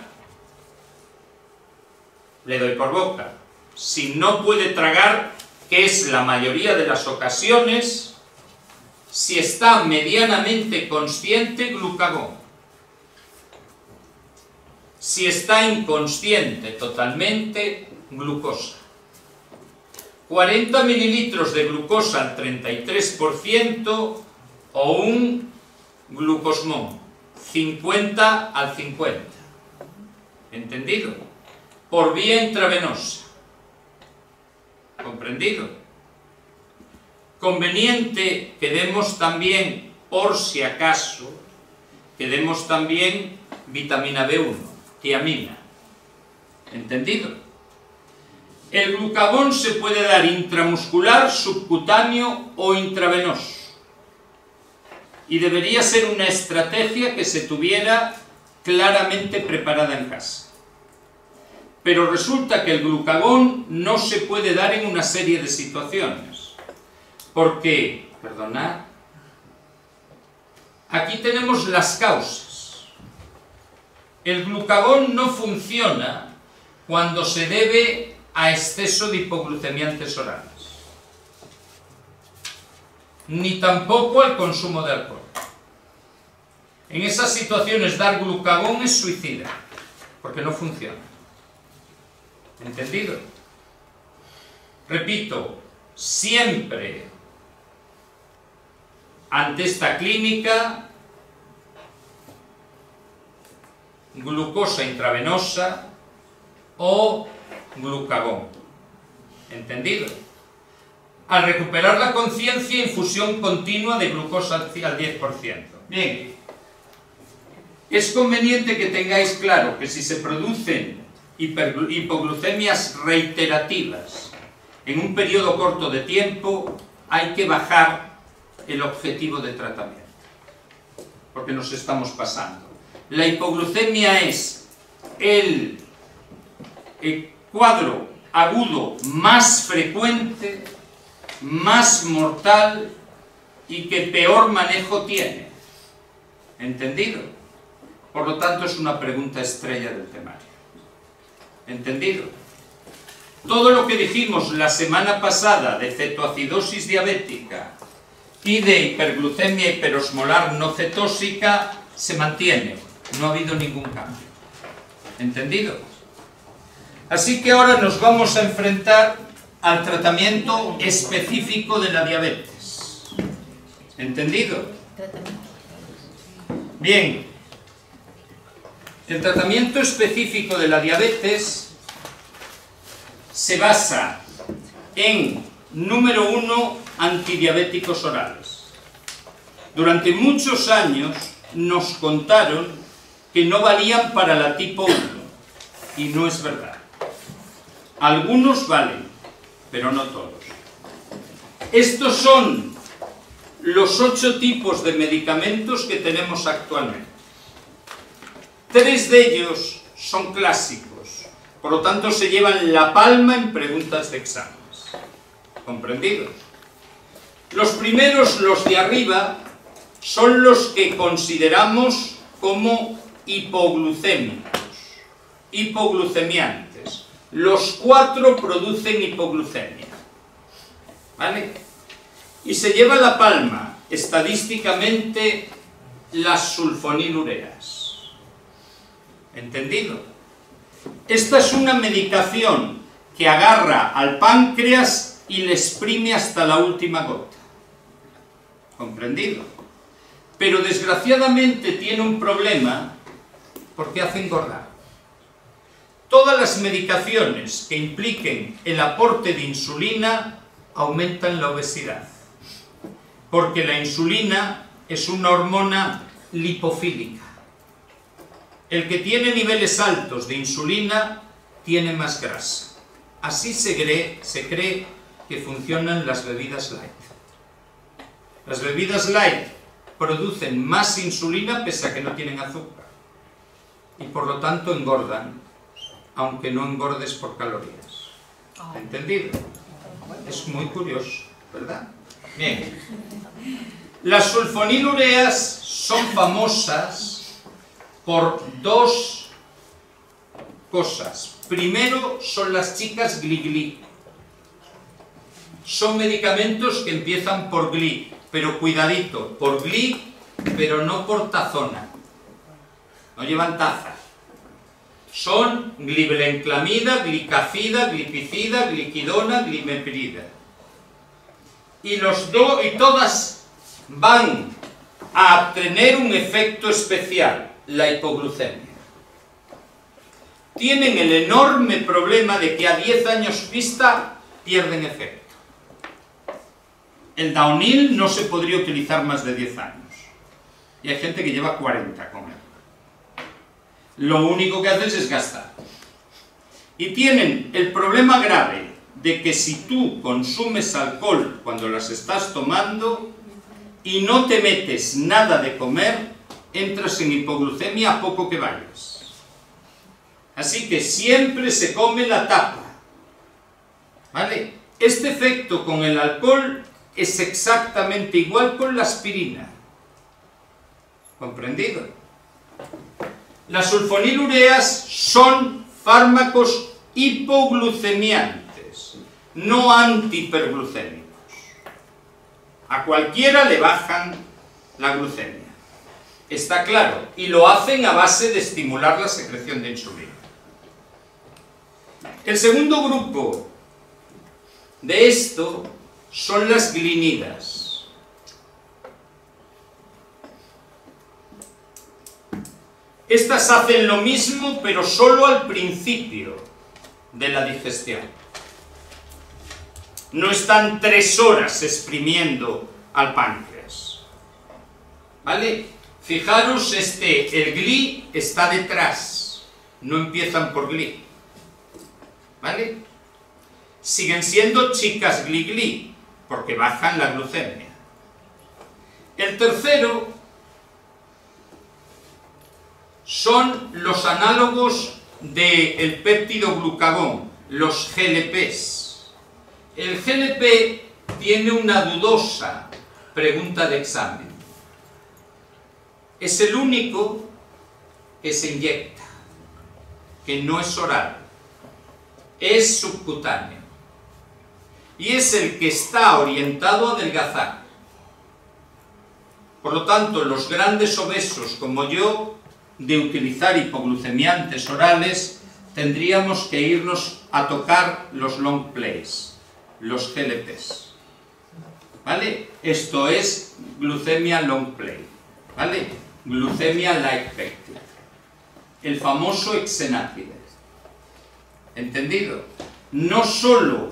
le doy por boca. Si no puede tragar, que es la mayoría de las ocasiones, si está medianamente consciente, glucagón. Si está inconsciente totalmente, glucosa. 40 mililitros de glucosa al 33% o un glucosmón, 50 al 50. ¿Entendido? Por vía intravenosa. ¿Comprendido? Conveniente que demos también, por si acaso, que demos también vitamina B1, tiamina. ¿Entendido? El glucagón se puede dar intramuscular, subcutáneo o intravenoso. Y debería ser una estrategia que se tuviera claramente preparada en casa. Pero resulta que el glucagón no se puede dar en una serie de situaciones. Porque, perdonad, aquí tenemos las causas. El glucagón no funciona cuando se debe a exceso de hipoglucemiantes orales, ni tampoco al consumo de alcohol. En esas situaciones dar glucagón es suicida, porque no funciona. ¿Entendido? Repito, siempre ante esta clínica, glucosa intravenosa o glucagón. ¿Entendido? Al recuperar la conciencia, infusión continua de glucosa al 10%. Bien. Es conveniente que tengáis claro que si se producen hipoglucemias reiterativas en un periodo corto de tiempo, hay que bajar el objetivo de tratamiento, porque nos estamos pasando. La hipoglucemia es el cuadro agudo más frecuente, más mortal y que peor manejo tiene. ¿Entendido? Por lo tanto, es una pregunta estrella del temario. ¿Entendido? Todo lo que dijimos la semana pasada de cetoacidosis diabética y de hiperglucemia hiperosmolar no cetósica se mantiene. No ha habido ningún cambio. ¿Entendido? Así que ahora nos vamos a enfrentar al tratamiento específico de la diabetes. ¿Entendido? Bien. El tratamiento específico de la diabetes se basa en, número 1, antidiabéticos orales. Durante muchos años nos contaron que no valían para la tipo 1, y no es verdad. Algunos valen, pero no todos. Estos son los 8 tipos de medicamentos que tenemos actualmente. 3 de ellos son clásicos, por lo tanto se llevan la palma en preguntas de exámenes. ¿Comprendidos? Los primeros, los de arriba, son los que consideramos como hipoglucémicos, hipoglucemiantes. Los 4 producen hipoglucemia. ¿Vale? Y se lleva la palma, estadísticamente, las sulfonilureas. ¿Entendido? Esta es una medicación que agarra al páncreas y le exprime hasta la última gota. ¿Comprendido? Pero desgraciadamente tiene un problema porque hace engordar. Todas las medicaciones que impliquen el aporte de insulina aumentan la obesidad, porque la insulina es una hormona lipofílica. El que tiene niveles altos de insulina tiene más grasa. Así se cree que funcionan las bebidas light. Las bebidas light producen más insulina pese a que no tienen azúcar y por lo tanto engordan, aunque no engordes por calorías. ¿Entendido? Es muy curioso, ¿verdad? Bien. Las sulfonilureas son famosas por 2 cosas. Primero, son las chicas gli-gli. Son medicamentos que empiezan por gli, pero cuidadito, por gli, pero no por tazona. No llevan taza. Son glibenclamida, glicafida, glipicida, gliquidona, glimeprida. Y todas van a tener un efecto especial, la hipoglucemia. Tienen el enorme problema de que a 10 años vista pierden efecto. El Daonil no se podría utilizar más de 10 años. Y hay gente que lleva 40 con él. Lo único que haces es gastar. Y tienen el problema grave de que si tú consumes alcohol cuando las estás tomando y no te metes nada de comer, entras en hipoglucemia a poco que vayas. Así que siempre se come la tapa. ¿Vale? Este efecto con el alcohol es exactamente igual con la aspirina. ¿Comprendido? Las sulfonilureas son fármacos hipoglucemiantes, no antihiperglucémicos. A cualquiera le bajan la glucemia. Está claro, y lo hacen a base de estimular la secreción de insulina. El segundo grupo de esto son las glinidas. Estas hacen lo mismo, pero solo al principio de la digestión. No están 3 horas exprimiendo al páncreas. ¿Vale? Fijaros, el GLI está detrás. No empiezan por GLI. ¿Vale? Siguen siendo chicas GLI-GLI, porque bajan la glucemia. El tercero son los análogos del péptido glucagón, los GLPs. El GLP tiene una dudosa pregunta de examen. Es el único que se inyecta, que no es oral, es subcutáneo. Y es el que está orientado a adelgazar. Por lo tanto, los grandes obesos como yo, de utilizar hipoglucemiantes orales, tendríamos que irnos a tocar los long plays, los GLPs. ¿Vale? Esto es glucemia long play. ¿Vale? Glucemia like pectin. El famoso exenatide. ¿Entendido? No solo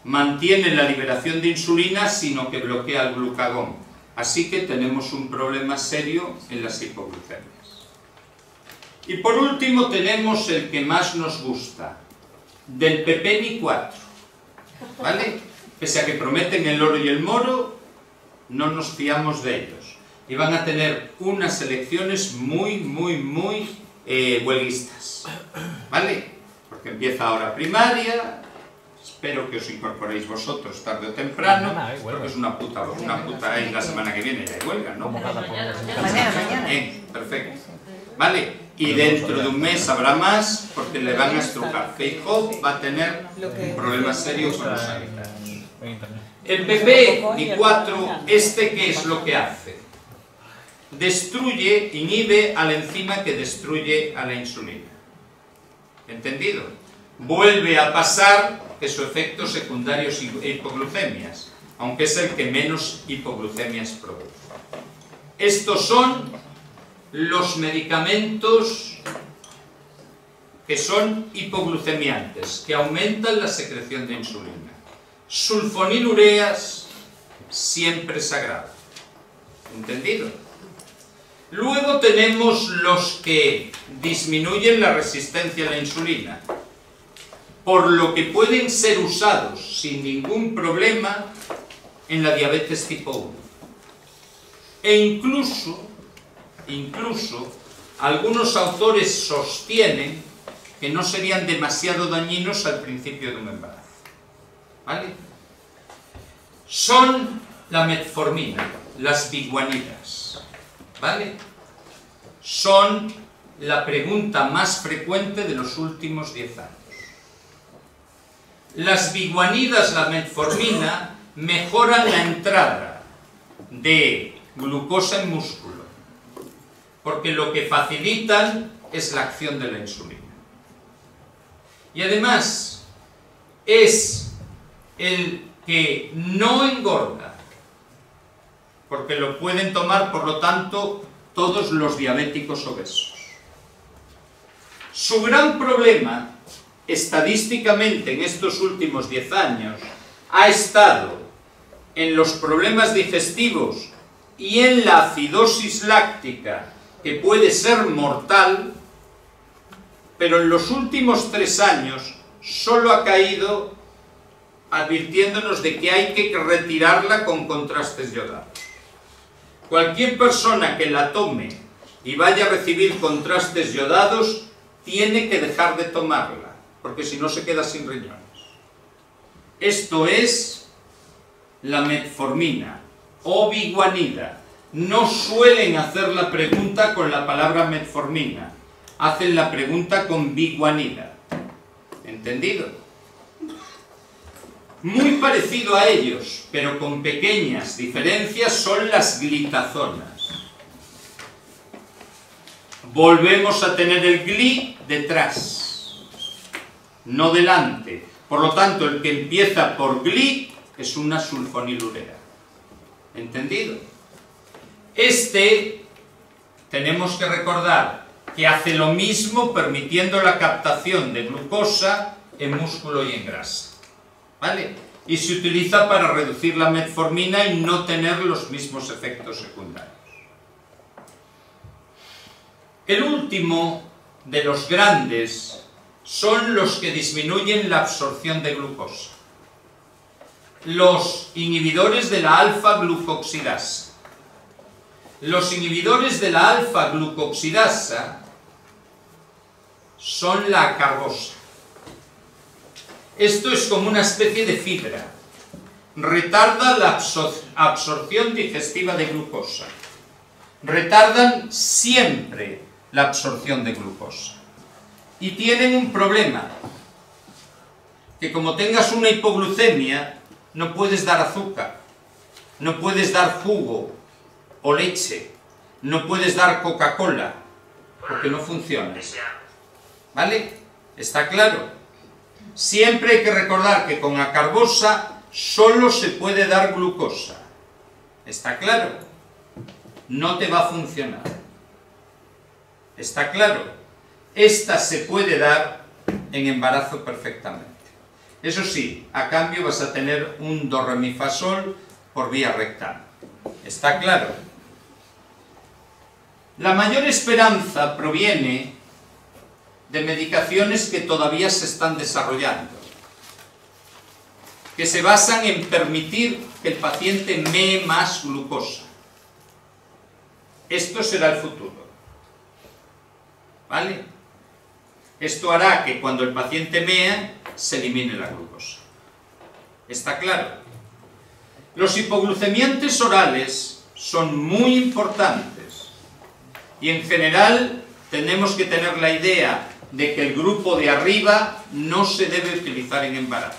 mantiene la liberación de insulina, sino que bloquea el glucagón. Así que tenemos un problema serio en las hipoglucemias. Y por último tenemos el que más nos gusta, del PPNI 4. ¿Vale? Pese a que prometen el oro y el moro, no nos fiamos de ellos. Y van a tener unas elecciones muy huelguistas. ¿Vale? Porque empieza ahora primaria. Espero que os incorporéis vosotros tarde o temprano, porque es una puta y la semana que viene ya hay huelga, ¿no? Mañana. Bien, perfecto. ¿Vale? Y dentro de un mes habrá más, porque le van a estrujar. Feijóo va a tener un problema serio con los sanitarios. El PPNI4, ¿qué es lo que hace? Inhibe a la enzima que destruye a la insulina. ¿Entendido? Vuelve a pasar que su efecto secundario es hipoglucemias, aunque es el que menos hipoglucemias produce. Estos son los medicamentos que son hipoglucemiantes, que aumentan la secreción de insulina. Sulfonilureas, siempre sagrado. ¿Entendido? Luego tenemos los que disminuyen la resistencia a la insulina, por lo que pueden ser usados sin ningún problema en la diabetes tipo 1. E incluso algunos autores sostienen que no serían demasiado dañinos al principio de un embarazo. ¿Vale? Son la metformina, las biguanidas. ¿Vale? Son la pregunta más frecuente de los últimos 10 años. Las biguanidas, la metformina, mejoran la entrada de glucosa en músculo, porque lo que facilitan es la acción de la insulina. Y además es el que no engorda, porque lo pueden tomar, por lo tanto, todos los diabéticos obesos. Su gran problema, estadísticamente en estos últimos 10 años, ha estado en los problemas digestivos y en la acidosis láctica, que puede ser mortal, pero en los últimos 3 años solo ha caído advirtiéndonos de que hay que retirarla con contrastes yodados. Cualquier persona que la tome y vaya a recibir contrastes yodados tiene que dejar de tomarla, porque si no se queda sin riñones. Esto es la metformina o biguanida. no suelen hacer la pregunta con la palabra metformina, hacen la pregunta con biguanida. ¿Entendido? Muy parecido a ellos, pero con pequeñas diferencias, son las glitazonas. Volvemos a tener el gli detrás, no delante. Por lo tanto, el que empieza por gli es una sulfonilurera. ¿Entendido? Tenemos que recordar que hace lo mismo permitiendo la captación de glucosa en músculo y en grasa. ¿Vale? Y se utiliza para reducir la metformina y no tener los mismos efectos secundarios. El último de los grandes son los que disminuyen la absorción de glucosa. Los inhibidores de la alfa-glucoxidasa. Los inhibidores de la alfa-glucoxidasa son la acarbosa. Esto es como una especie de fibra. Retarda la absorción digestiva de glucosa. Retardan siempre la absorción de glucosa. Y tienen un problema, que como tengas una hipoglucemia, no puedes dar azúcar, no puedes dar jugo o leche, no puedes dar Coca-Cola, porque no funciona. ¿Vale? ¿Está claro? Siempre hay que recordar que con acarbosa solo se puede dar glucosa. ¿Está claro? No te va a funcionar. ¿Está claro? Esta se puede dar en embarazo perfectamente. Eso sí, a cambio vas a tener un do, re, mi, fa, sol por vía rectal. ¿Está claro? La mayor esperanza proviene de medicaciones que todavía se están desarrollando, que se basan en permitir que el paciente mee más glucosa. Esto será el futuro. ¿Vale? Esto hará que cuando el paciente mea, se elimine la glucosa. ¿Está claro? Los hipoglucemiantes orales son muy importantes y en general tenemos que tener la idea de que el grupo de arriba no se debe utilizar en embarazo.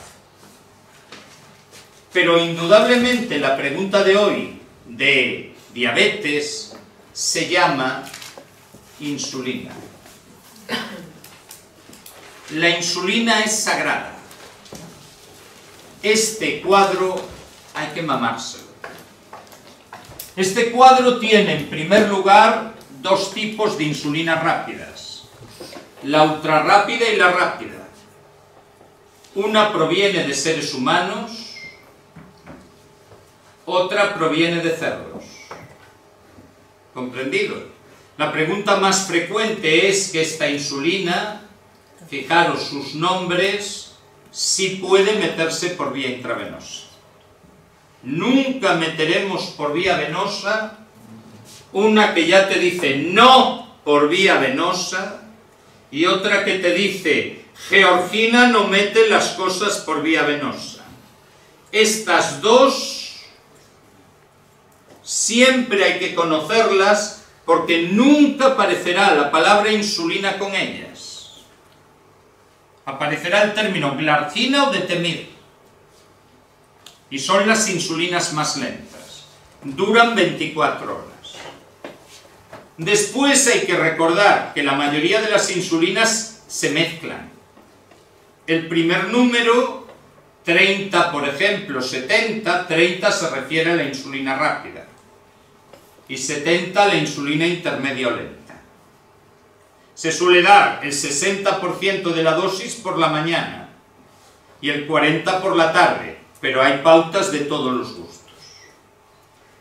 Pero indudablemente la pregunta de hoy de diabetes se llama insulina. La insulina es sagrada. Este cuadro hay que mamárselo. Este cuadro tiene en primer lugar dos tipos de insulinas rápidas. La ultrarrápida y la rápida. Una proviene de seres humanos, otra proviene de cerdos. ¿Comprendido? La pregunta más frecuente es que esta insulina, fijaros sus nombres, sí puede meterse por vía intravenosa. Nunca meteremos por vía venosa una que ya te dice no por vía venosa y otra que te dice Georgina no mete las cosas por vía venosa. Estas dos siempre hay que conocerlas porque nunca aparecerá la palabra insulina con ellas. Aparecerá el término glargina o detemir. Y son las insulinas más lentas. Duran 24 horas. Después hay que recordar que la mayoría de las insulinas se mezclan. El primer número, 30 por ejemplo, 70, 30 se refiere a la insulina rápida. Y 70 a la insulina intermedia o lenta. Se suele dar el 60% de la dosis por la mañana y el 40% por la tarde, pero hay pautas de todos los gustos.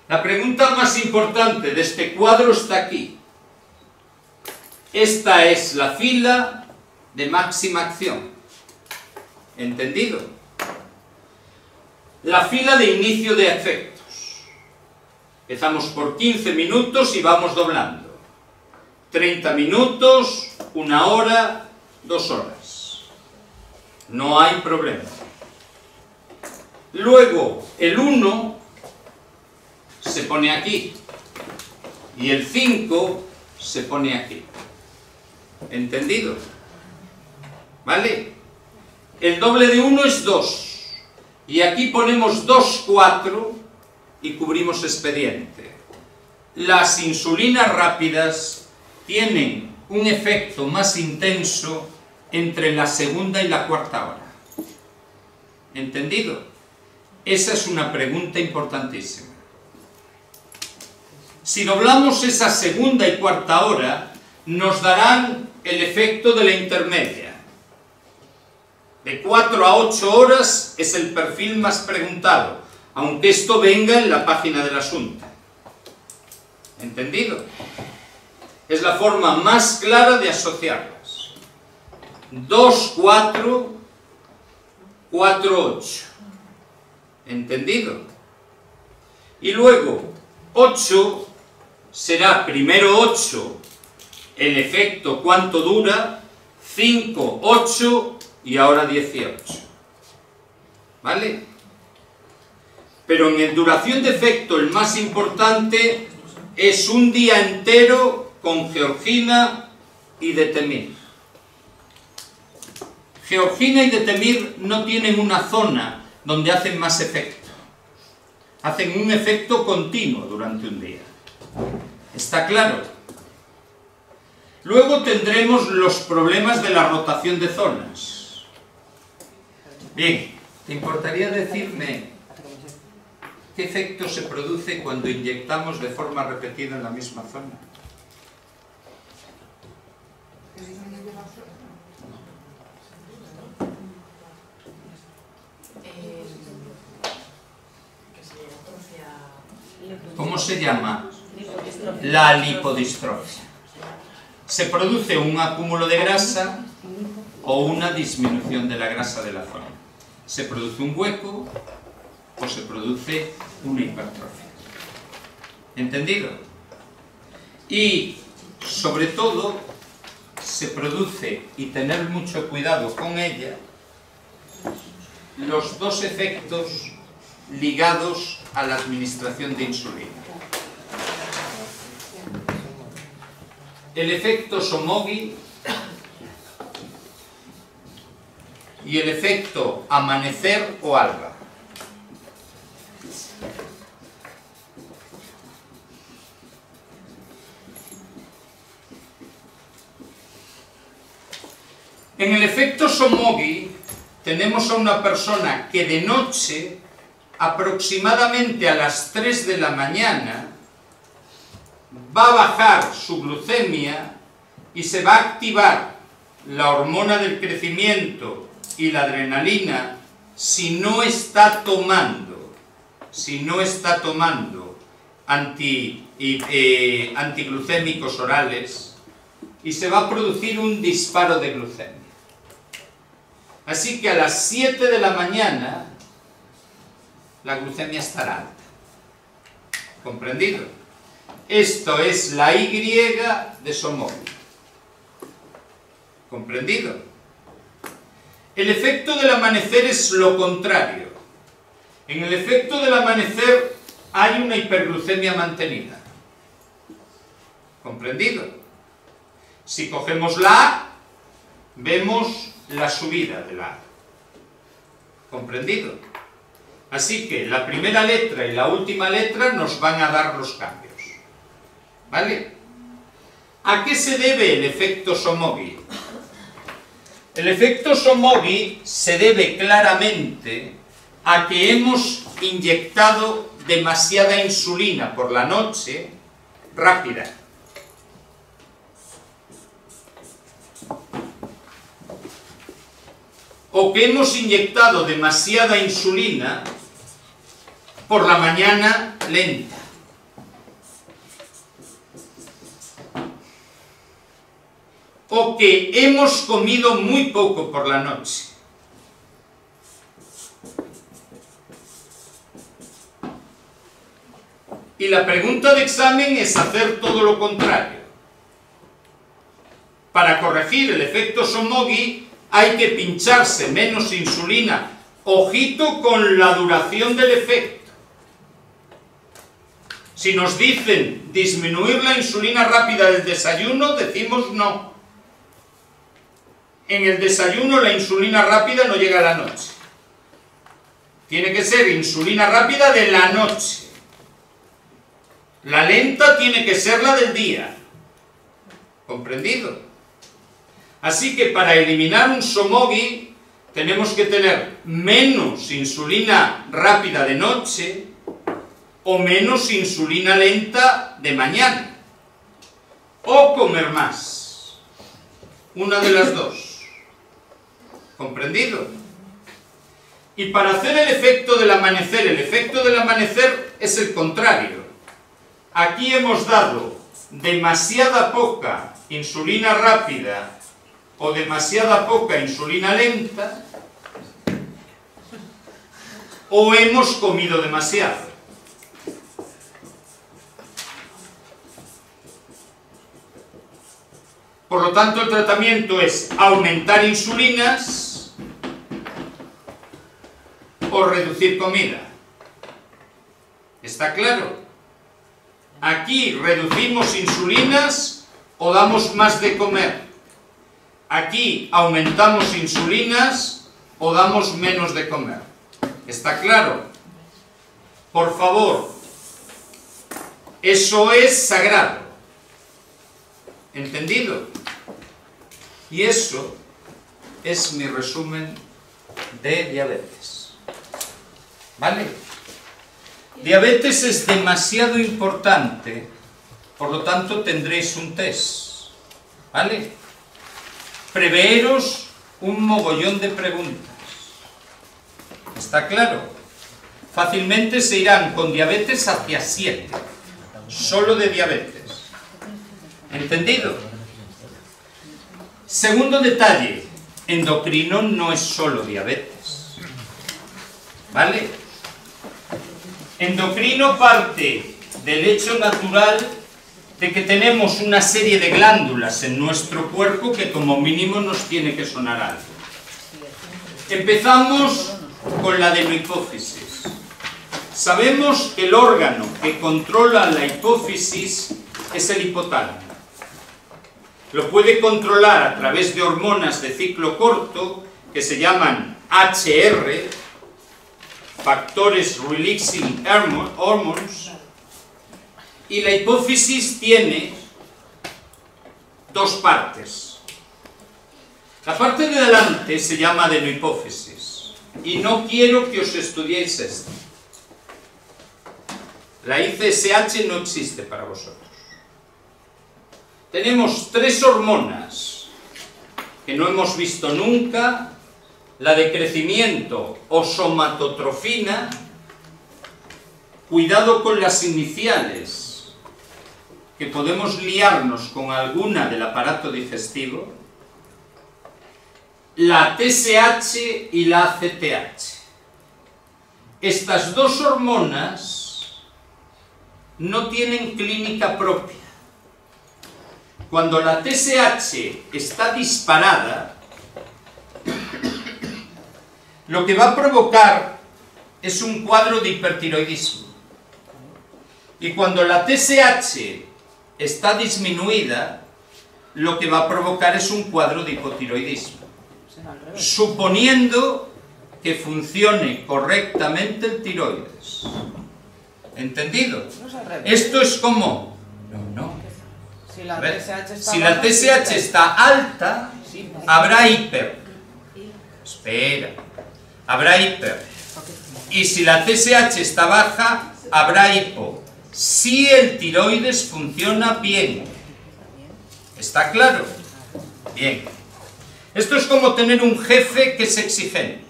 La pregunta más importante de este cuadro está aquí. Esta es la fila de máxima acción. ¿Entendido? La fila de inicio de efectos. Empezamos por 15 minutos y vamos doblando. 30 minutos, 1 hora, 2 horas. No hay problema. Luego, el 1 se pone aquí. Y el 5 se pone aquí. ¿Entendido? ¿Vale? El doble de 1 es 2. Y aquí ponemos 2, 4 y cubrimos expediente. Las insulinas rápidas tienen un efecto más intenso entre la segunda y la cuarta hora. ¿Entendido? Esa es una pregunta importantísima. Si doblamos esa segunda y cuarta hora, nos darán el efecto de la intermedia. De 4 a 8 horas es el perfil más preguntado, aunque esto venga en la página del asunto. ¿Entendido? Es la forma más clara de asociarlas. 2, 4, 4, 8. ¿Entendido? Y luego, 8 será primero 8, el efecto cuánto dura, 5, 8 y ahora 18. ¿Vale? Pero en duración de efecto el más importante es un día entero con Georgina y Detemir. Georgina y Detemir no tienen una zona donde hacen más efecto. Hacen un efecto continuo durante un día. ¿Está claro? Luego tendremos los problemas de la rotación de zonas. Bien, ¿te importaría decirme qué efecto se produce cuando inyectamos de forma repetida en la misma zona? ¿Cómo se llama? La lipodistrofia. Se produce un acúmulo de grasa o una disminución de la grasa de la zona. Se produce un hueco o se produce una hipertrofia. ¿Entendido? Y, sobre todo, se produce, y tener mucho cuidado con ella, los dos efectos ligados a la administración de insulina. El efecto Somogyi y el efecto amanecer o alba. En el efecto Somogyi tenemos a una persona que de noche, aproximadamente a las 3 de la mañana, va a bajar su glucemia y se va a activar la hormona del crecimiento y la adrenalina si no está tomando antiglucémicos orales, y se va a producir un disparo de glucemia. Así que a las 7 de la mañana la glucemia estará alta. ¿Comprendido? Esto es la Y de Somogyi. ¿Comprendido? El efecto del amanecer es lo contrario. En el efecto del amanecer hay una hiperglucemia mantenida. ¿Comprendido? Si cogemos la A, vemos la subida de la A. ¿Comprendido? Así que la primera letra y la última letra nos van a dar los cambios. ¿Vale? ¿A qué se debe el efecto Somogyi? El efecto Somogyi se debe claramente a que hemos inyectado demasiada insulina por la noche rápida. O que hemos inyectado demasiada insulina por la mañana lenta. O que hemos comido muy poco por la noche. Y la pregunta de examen es hacer todo lo contrario. Para corregir el efecto Somogyi hay que pincharse menos insulina. Ojito con la duración del efecto. Si nos dicen disminuir la insulina rápida del desayuno, decimos no. En el desayuno la insulina rápida no llega a la noche. Tiene que ser insulina rápida de la noche. La lenta tiene que ser la del día. ¿Comprendido? Así que para eliminar un somogi tenemos que tener menos insulina rápida de noche o menos insulina lenta de mañana. O comer más. Una de las dos. ¿Comprendido? Y para hacer el efecto del amanecer es el contrario. Aquí hemos dado demasiada poca insulina rápida o demasiada poca insulina lenta, o hemos comido demasiado. Por lo tanto, el tratamiento es aumentar insulinas o reducir comida. ¿Está claro? Aquí reducimos insulinas o damos más de comer. Aquí aumentamos insulinas o damos menos de comer. ¿Está claro? Por favor, eso es sagrado. ¿Entendido? Y eso es mi resumen de diabetes. ¿Vale? Diabetes es demasiado importante, por lo tanto tendréis un test. ¿Vale? Preveeros un mogollón de preguntas. ¿Está claro? Fácilmente se irán con diabetes hacia 7. Solo de diabetes. ¿Entendido? Segundo detalle. Endocrino no es solo diabetes. ¿Vale? Endocrino parte del hecho natural de que tenemos una serie de glándulas en nuestro cuerpo que como mínimo nos tiene que sonar algo. Empezamos con la adenohipófisis. Sabemos que el órgano que controla la hipófisis es el hipotálamo. Lo puede controlar a través de hormonas de ciclo corto que se llaman HR, Factores Releasing Hormones, y la hipófisis tiene dos partes. La parte de delante se llama adenohipófisis y no quiero que os estudiéis esto. La ICSH no existe para vosotros. Tenemos 3 hormonas que no hemos visto nunca: la de crecimiento o somatotrofina, cuidado con las iniciales, que podemos liarnos con alguna del aparato digestivo, la TSH y la ACTH. Estas dos hormonas no tienen clínica propia. Cuando la TSH está disparada, lo que va a provocar es un cuadro de hipertiroidismo. Y cuando la TSH está disminuida, lo que va a provocar es un cuadro de hipotiroidismo. Suponiendo que funcione correctamente el tiroides. ¿Entendido? Esto es como... No. Si la TSH está alta, habrá hiper. Espera. Habrá hiper. Y si la TSH está baja, habrá hipo. Si el tiroides funciona bien. ¿Está claro? Bien. Esto es como tener un jefe que es exigente.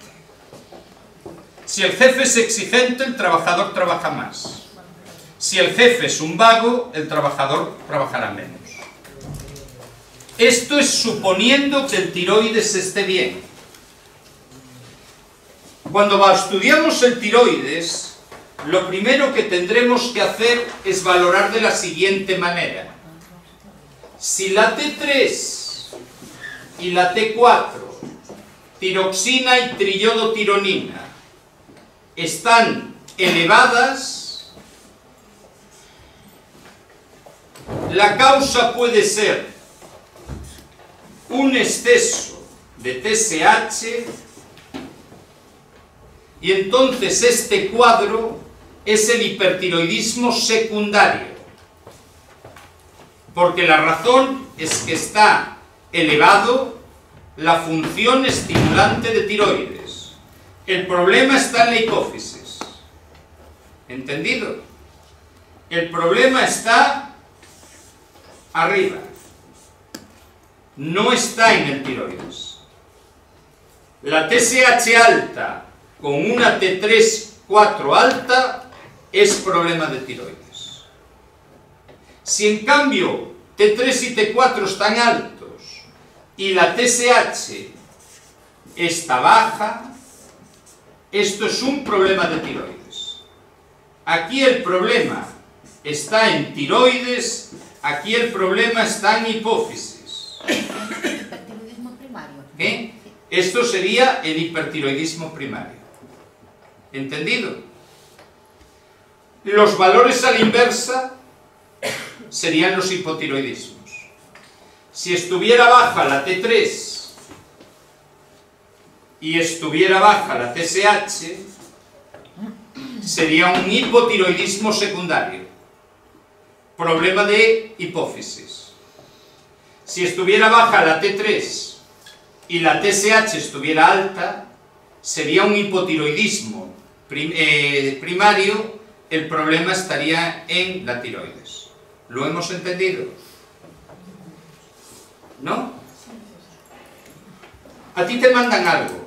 Si el jefe es exigente, el trabajador trabaja más. Si el jefe es un vago, el trabajador trabajará menos. Esto es suponiendo que el tiroides esté bien. Cuando estudiamos el tiroides, lo primero que tendremos que hacer es valorar de la siguiente manera. Si la T3 y la T4, tiroxina y triiodotironina, están elevadas, La causa puede ser un exceso de TSH y entonces este cuadro es el hipertiroidismo secundario, porque la razón es que está elevado la función estimulante de tiroides. El problema está en la hipófisis. ¿Entendido? El problema está arriba. No está en el tiroides. La TSH alta con una T3-4 alta es problema de tiroides. Si en cambio T3 y T4 están altos y la TSH está baja, esto es un problema de tiroides. Aquí el problema está en tiroides, aquí el problema está en hipófisis. Hipertiroidismo primario. ¿Qué? Esto sería el hipertiroidismo primario. ¿Entendido? Los valores a la inversa serían los hipotiroidismos. Si estuviera baja la T3 y estuviera baja la TSH, sería un hipotiroidismo secundario. Problema de hipófisis. Si estuviera baja la T3 y la TSH estuviera alta, sería un hipotiroidismo primario. El problema estaría en la tiroides. ¿Lo hemos entendido? ¿No? A ti te mandan algo,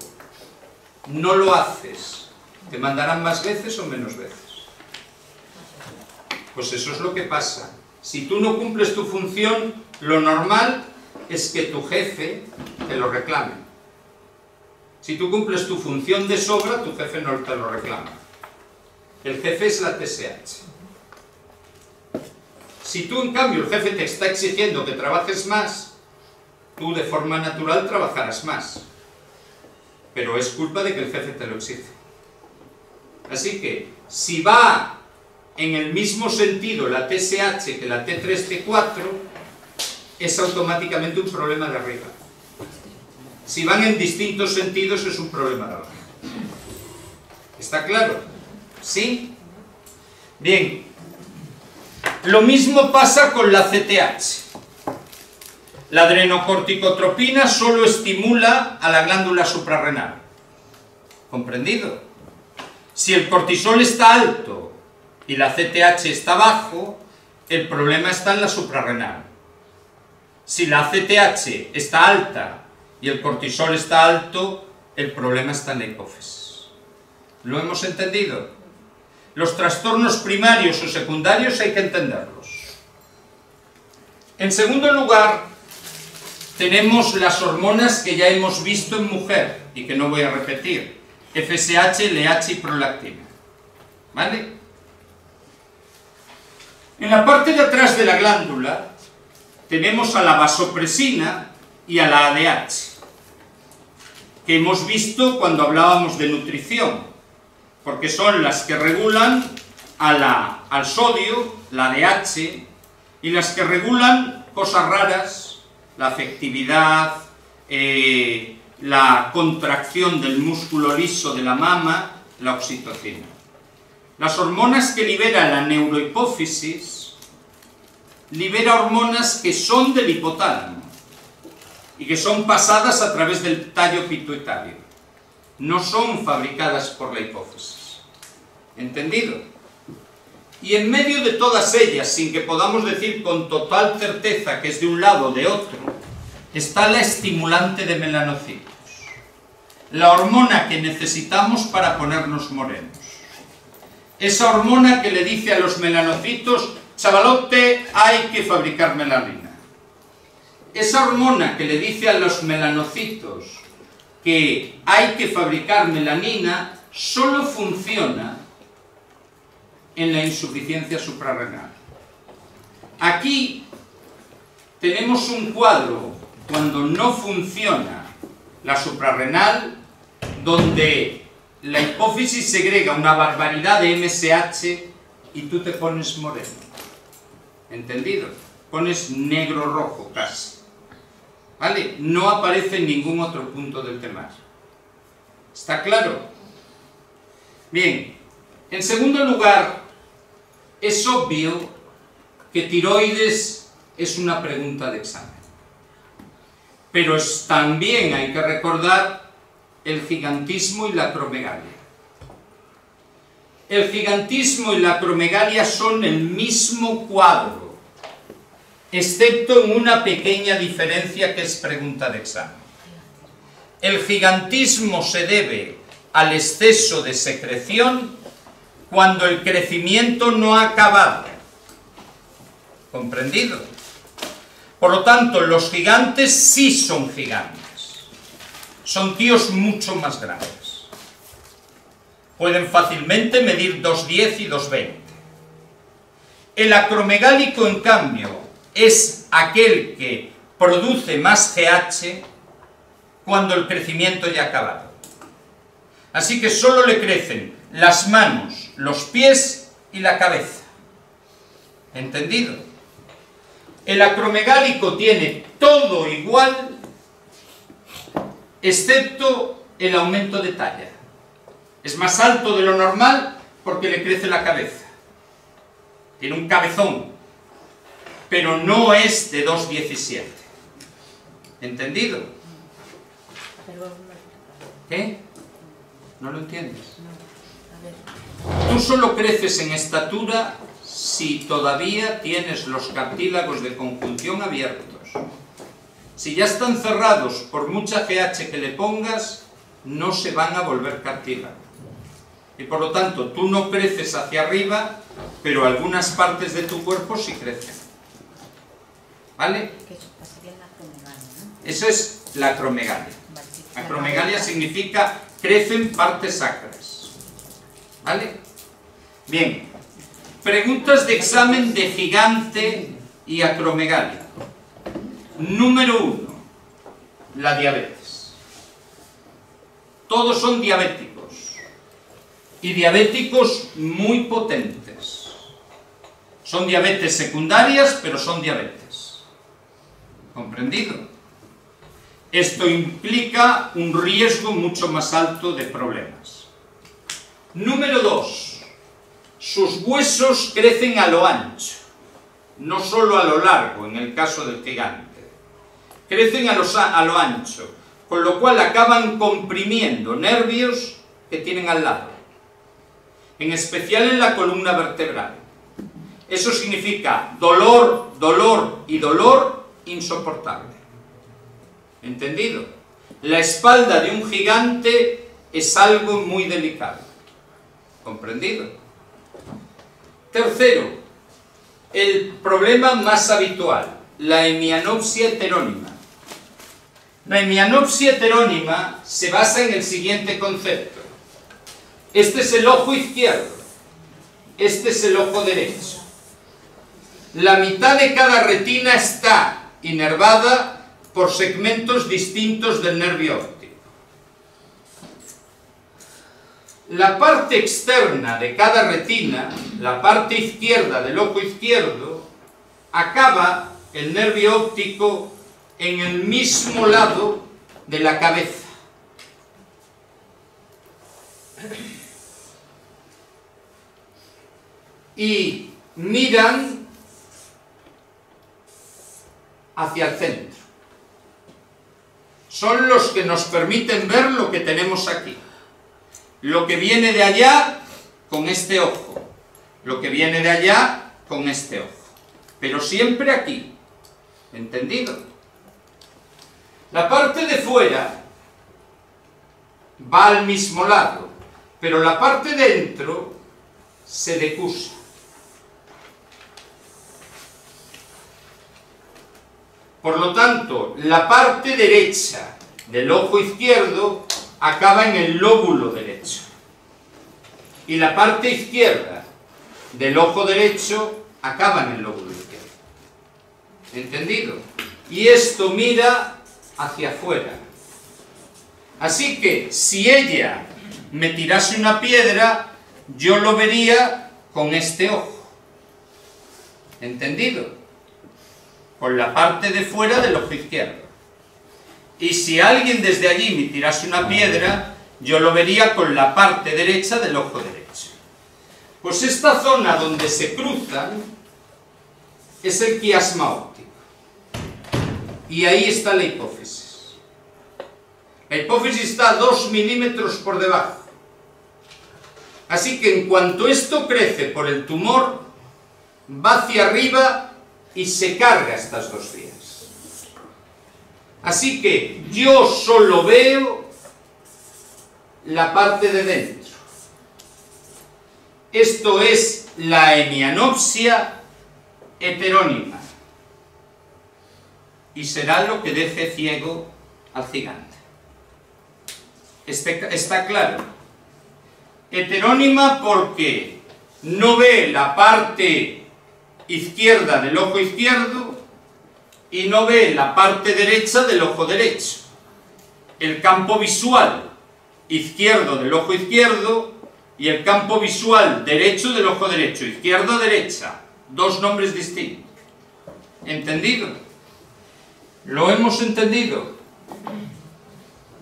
no lo haces, ¿te mandarán más veces o menos veces? Pues eso es lo que pasa. Si tú no cumples tu función, lo normal es que tu jefe te lo reclame. Si tú cumples tu función de sobra, tu jefe no te lo reclama. El jefe es la TSH. Si tú, en cambio, el jefe te está exigiendo que trabajes más, tú de forma natural trabajarás más. Pero es culpa de que el jefe te lo exige. Así que, si va en el mismo sentido la TSH que la T3-T4, es automáticamente un problema de arriba. Si van en distintos sentidos, es un problema de abajo. ¿Está claro? ¿Sí? Bien. Lo mismo pasa con la CTH. La adrenocorticotropina solo estimula a la glándula suprarrenal. ¿Comprendido? Si el cortisol está alto y la CTH está bajo, el problema está en la suprarrenal. Si la CTH está alta y el cortisol está alto, el problema está en la hipófisis. ¿Lo hemos entendido? Los trastornos primarios o secundarios hay que entenderlos. En segundo lugar, tenemos las hormonas que ya hemos visto en mujer y que no voy a repetir: FSH, LH y prolactina. ¿Vale? En la parte de atrás de la glándula tenemos a la vasopresina y a la ADH, que hemos visto cuando hablábamos de nutrición, porque son las que regulan al sodio, la ADH, y las que regulan cosas raras, la afectividad, la contracción del músculo liso de la mama, la oxitocina. Las hormonas que libera la neurohipófisis libera hormonas que son del hipotálamo y que son pasadas a través del tallo pituitario. No son fabricadas por la hipófisis. ¿Entendido? Y en medio de todas ellas, sin que podamos decir con total certeza que es de un lado o de otro, está la estimulante de melanocitos, la hormona que necesitamos para ponernos morenos. Esa hormona que le dice a los melanocitos: chavalote, hay que fabricar melanina. Esa hormona que le dice a los melanocitos que hay que fabricar melanina solo funciona en la insuficiencia suprarrenal. Aquí tenemos un cuadro cuando no funciona la suprarrenal, donde la hipófisis segrega una barbaridad de MSH y tú te pones moreno. ¿Entendido? pones negro-rojo casi. ¿Vale? No aparece en ningún otro punto del temario. ¿Está claro? Bien, en segundo lugar, es obvio que tiroides es una pregunta de examen. Pero también hay que recordar el gigantismo y la acromegalia. El gigantismo y la acromegalia son el mismo cuadro, excepto en una pequeña diferencia que es pregunta de examen. El gigantismo se debe al exceso de secreción cuando el crecimiento no ha acabado. ¿Comprendido? Por lo tanto, los gigantes sí son gigantes. Son tíos mucho más grandes. Pueden fácilmente medir 2,10 y 2,20. El acromegálico, en cambio, es aquel que produce más GH cuando el crecimiento ya ha acabado. Así que solo le crecen las manos, los pies y la cabeza. ¿Entendido? El acromegálico tiene todo igual, excepto el aumento de talla. Es más alto de lo normal porque le crece la cabeza. Tiene un cabezón, pero no es de 2,17. ¿Entendido? ¿Qué? ¿No lo entiendes? Tú solo creces en estatura si todavía tienes los cartílagos de conjunción abiertos. Si ya están cerrados por mucha GH que le pongas, no se van a volver cartílago. Y por lo tanto, tú no creces hacia arriba, pero algunas partes de tu cuerpo sí crecen. ¿Vale? Eso es la acromegalia. Acromegalia significa crecen partes sacras. ¿Vale? Bien. Preguntas de examen de gigante y acromegalia. Número 1. La diabetes. Todos son diabéticos. Y diabéticos muy potentes. Son diabetes secundarias, pero son diabetes. ¿Comprendido? Esto implica un riesgo mucho más alto de problemas. Número 2. Sus huesos crecen a lo ancho, no solo a lo largo, en el caso del gigante. Crecen a lo ancho, con lo cual acaban comprimiendo nervios que tienen al lado, en especial en la columna vertebral. Eso significa dolor, dolor y dolor insoportable. ¿Entendido? La espalda de un gigante es algo muy delicado. ¿Comprendido? Tercero, el problema más habitual, la hemianopsia heterónima. La hemianopsia heterónima se basa en el siguiente concepto. Este es el ojo izquierdo, este es el ojo derecho. La mitad de cada retina está inervada por segmentos distintos del nervio óptico. La parte externa de cada retina, la parte izquierda del ojo izquierdo, acaba el nervio óptico en el mismo lado de la cabeza. Y miran hacia el centro. Son los que nos permiten ver lo que tenemos aquí. Lo que viene de allá con este ojo, lo que viene de allá con este ojo, pero siempre aquí. ¿Entendido? La parte de fuera va al mismo lado, pero la parte de dentro se decusa. Por lo tanto, la parte derecha del ojo izquierdo acaba en el lóbulo derecho. Y la parte izquierda del ojo derecho acaba en el lóbulo izquierdo. ¿Entendido? Y esto mira hacia afuera. Así que, si ella me tirase una piedra, yo lo vería con este ojo. ¿Entendido? con la parte de fuera del ojo izquierdo. Y si alguien desde allí me tirase una piedra, yo lo vería con la parte derecha del ojo derecho. Pues esta zona donde se cruzan es el quiasma óptico. Y ahí está la hipófisis. La hipófisis está a 2 milímetros por debajo. Así que en cuanto esto crece por el tumor, va hacia arriba y se carga estas dos vías. Así que yo solo veo la parte de dentro. Esto es la hemianopsia heterónima. Y será lo que deje ciego al gigante. ¿Está claro? Heterónima porque no ve la parte izquierda del ojo izquierdo y no ve la parte derecha del ojo derecho. El campo visual izquierdo del ojo izquierdo y el campo visual derecho del ojo derecho. Izquierda-derecha. Dos nombres distintos. ¿Entendido? ¿Lo hemos entendido?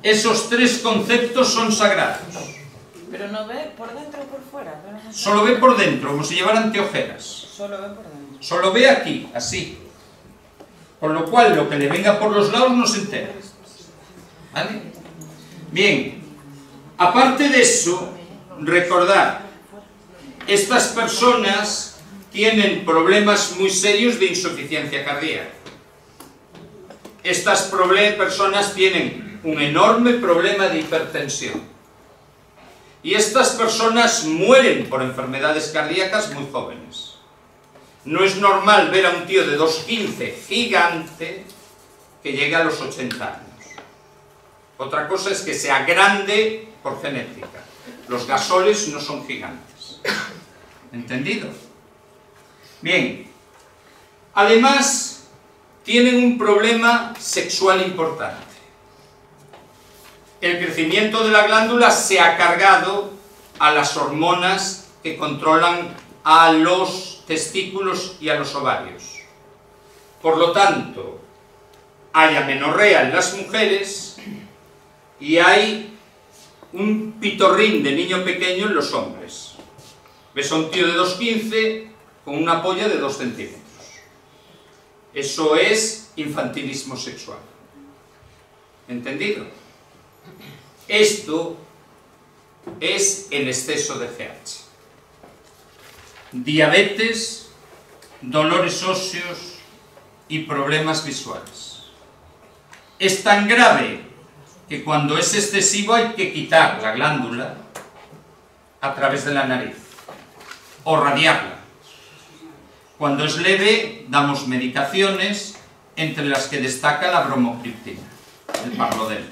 Esos tres conceptos son sagrados. Pero no ve por dentro o por fuera. Solo ve por dentro, como si llevara anteojeras. Solo ve por dentro. Solo ve aquí, así. Con lo cual, lo que le venga por los lados no se entera. ¿Vale? Bien. Aparte de eso, recordad, estas personas tienen problemas muy serios de insuficiencia cardíaca. Estas personas tienen un enorme problema de hipertensión. Y estas personas mueren por enfermedades cardíacas muy jóvenes. No es normal ver a un tío de 2,15 gigante que llegue a los 80 años. Otra cosa es que sea grande por genética. Los gasoles no son gigantes. ¿Entendido? Bien. Además, tienen un problema sexual importante. El crecimiento de la glándula se ha cargado a las hormonas que controlan a los testículos y a los ovarios. Por lo tanto, hay amenorrea en las mujeres y hay un pitorrín de niño pequeño en los hombres. Ves a un tío de 2,15 con una polla de 2 centímetros. Eso es infantilismo sexual. ¿Entendido? Esto es el exceso de GH. Diabetes, dolores óseos y problemas visuales. Es tan grave que cuando es excesivo hay que quitar la glándula a través de la nariz o radiarla. Cuando es leve damos medicaciones, entre las que destaca la bromocriptina, el parlodel.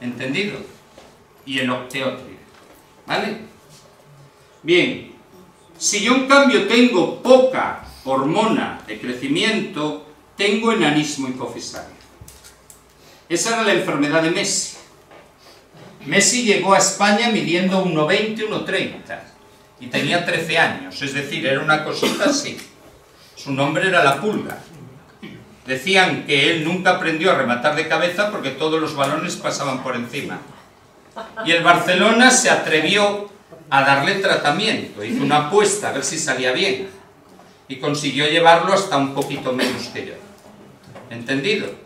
¿Entendido? Y el octeótrico. ¿Vale? Bien, si yo en cambio tengo poca hormona de crecimiento, tengo enanismo hipofisario. Esa era la enfermedad de Messi. Messi llegó a España midiendo 1,20, 1,30 y tenía 13 años, es decir, era una cosita así. Su nombre era la Pulga. Decían que él nunca aprendió a rematar de cabeza porque todos los balones pasaban por encima. Y el Barcelona se atrevió a darle tratamiento, hizo una apuesta a ver si salía bien y consiguió llevarlo hasta un poquito menos que yo. ¿Entendido?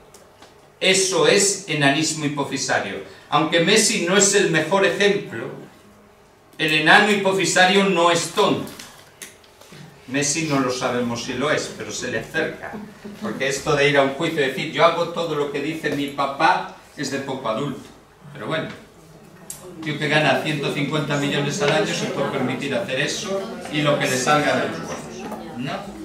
Eso es enanismo hipofisario. Aunque Messi no es el mejor ejemplo, el enano hipofisario no es tonto. Messi no lo sabemos si lo es, pero se le acerca. Porque esto de ir a un juicio y decir yo hago todo lo que dice mi papá es de poco adulto. Pero bueno, un tío que gana 150 millones al año se puede permitir hacer eso y lo que le salga de los huevos, ¿no?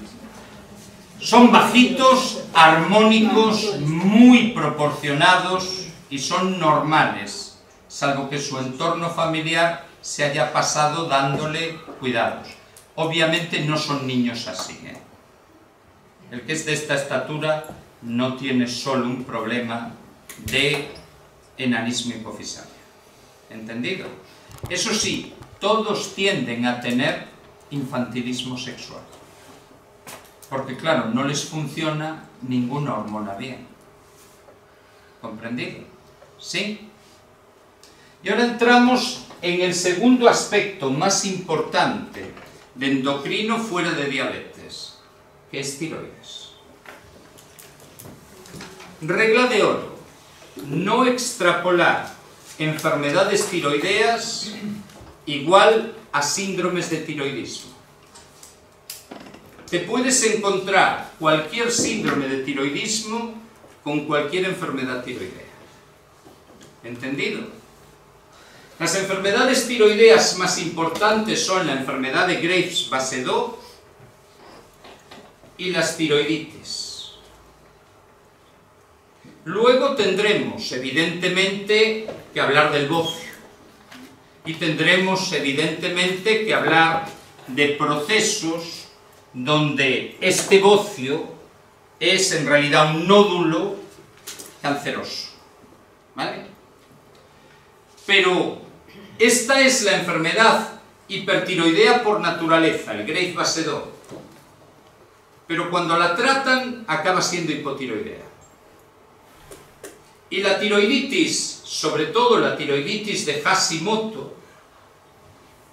Son bajitos, armónicos, muy proporcionados y son normales, salvo que su entorno familiar se haya pasado dándole cuidados. Obviamente no son niños así, ¿eh? El que es de esta estatura no tiene solo un problema de enanismo hipofisario. ¿Entendido? Eso sí, todos tienden a tener infantilismo sexual. Porque claro, no les funciona ninguna hormona bien. ¿Comprendido? ¿Sí? Y ahora entramos en el segundo aspecto más importante de endocrino fuera de diabetes, que es tiroides. Regla de oro: no extrapolar enfermedades tiroideas igual a síndromes de tiroidismo. Te puedes encontrar cualquier síndrome de tiroidismo con cualquier enfermedad tiroidea. ¿Entendido? Las enfermedades tiroideas más importantes son la enfermedad de Graves-Basedow y las tiroiditis. Luego tendremos, evidentemente, que hablar del bocio. Y tendremos, evidentemente, que hablar de procesos donde este bocio es en realidad un nódulo canceroso. ¿Vale? Pero esta es la enfermedad hipertiroidea por naturaleza, el Graves-Basedow. Pero cuando la tratan, acaba siendo hipotiroidea. Y la tiroiditis, sobre todo la tiroiditis de Hashimoto,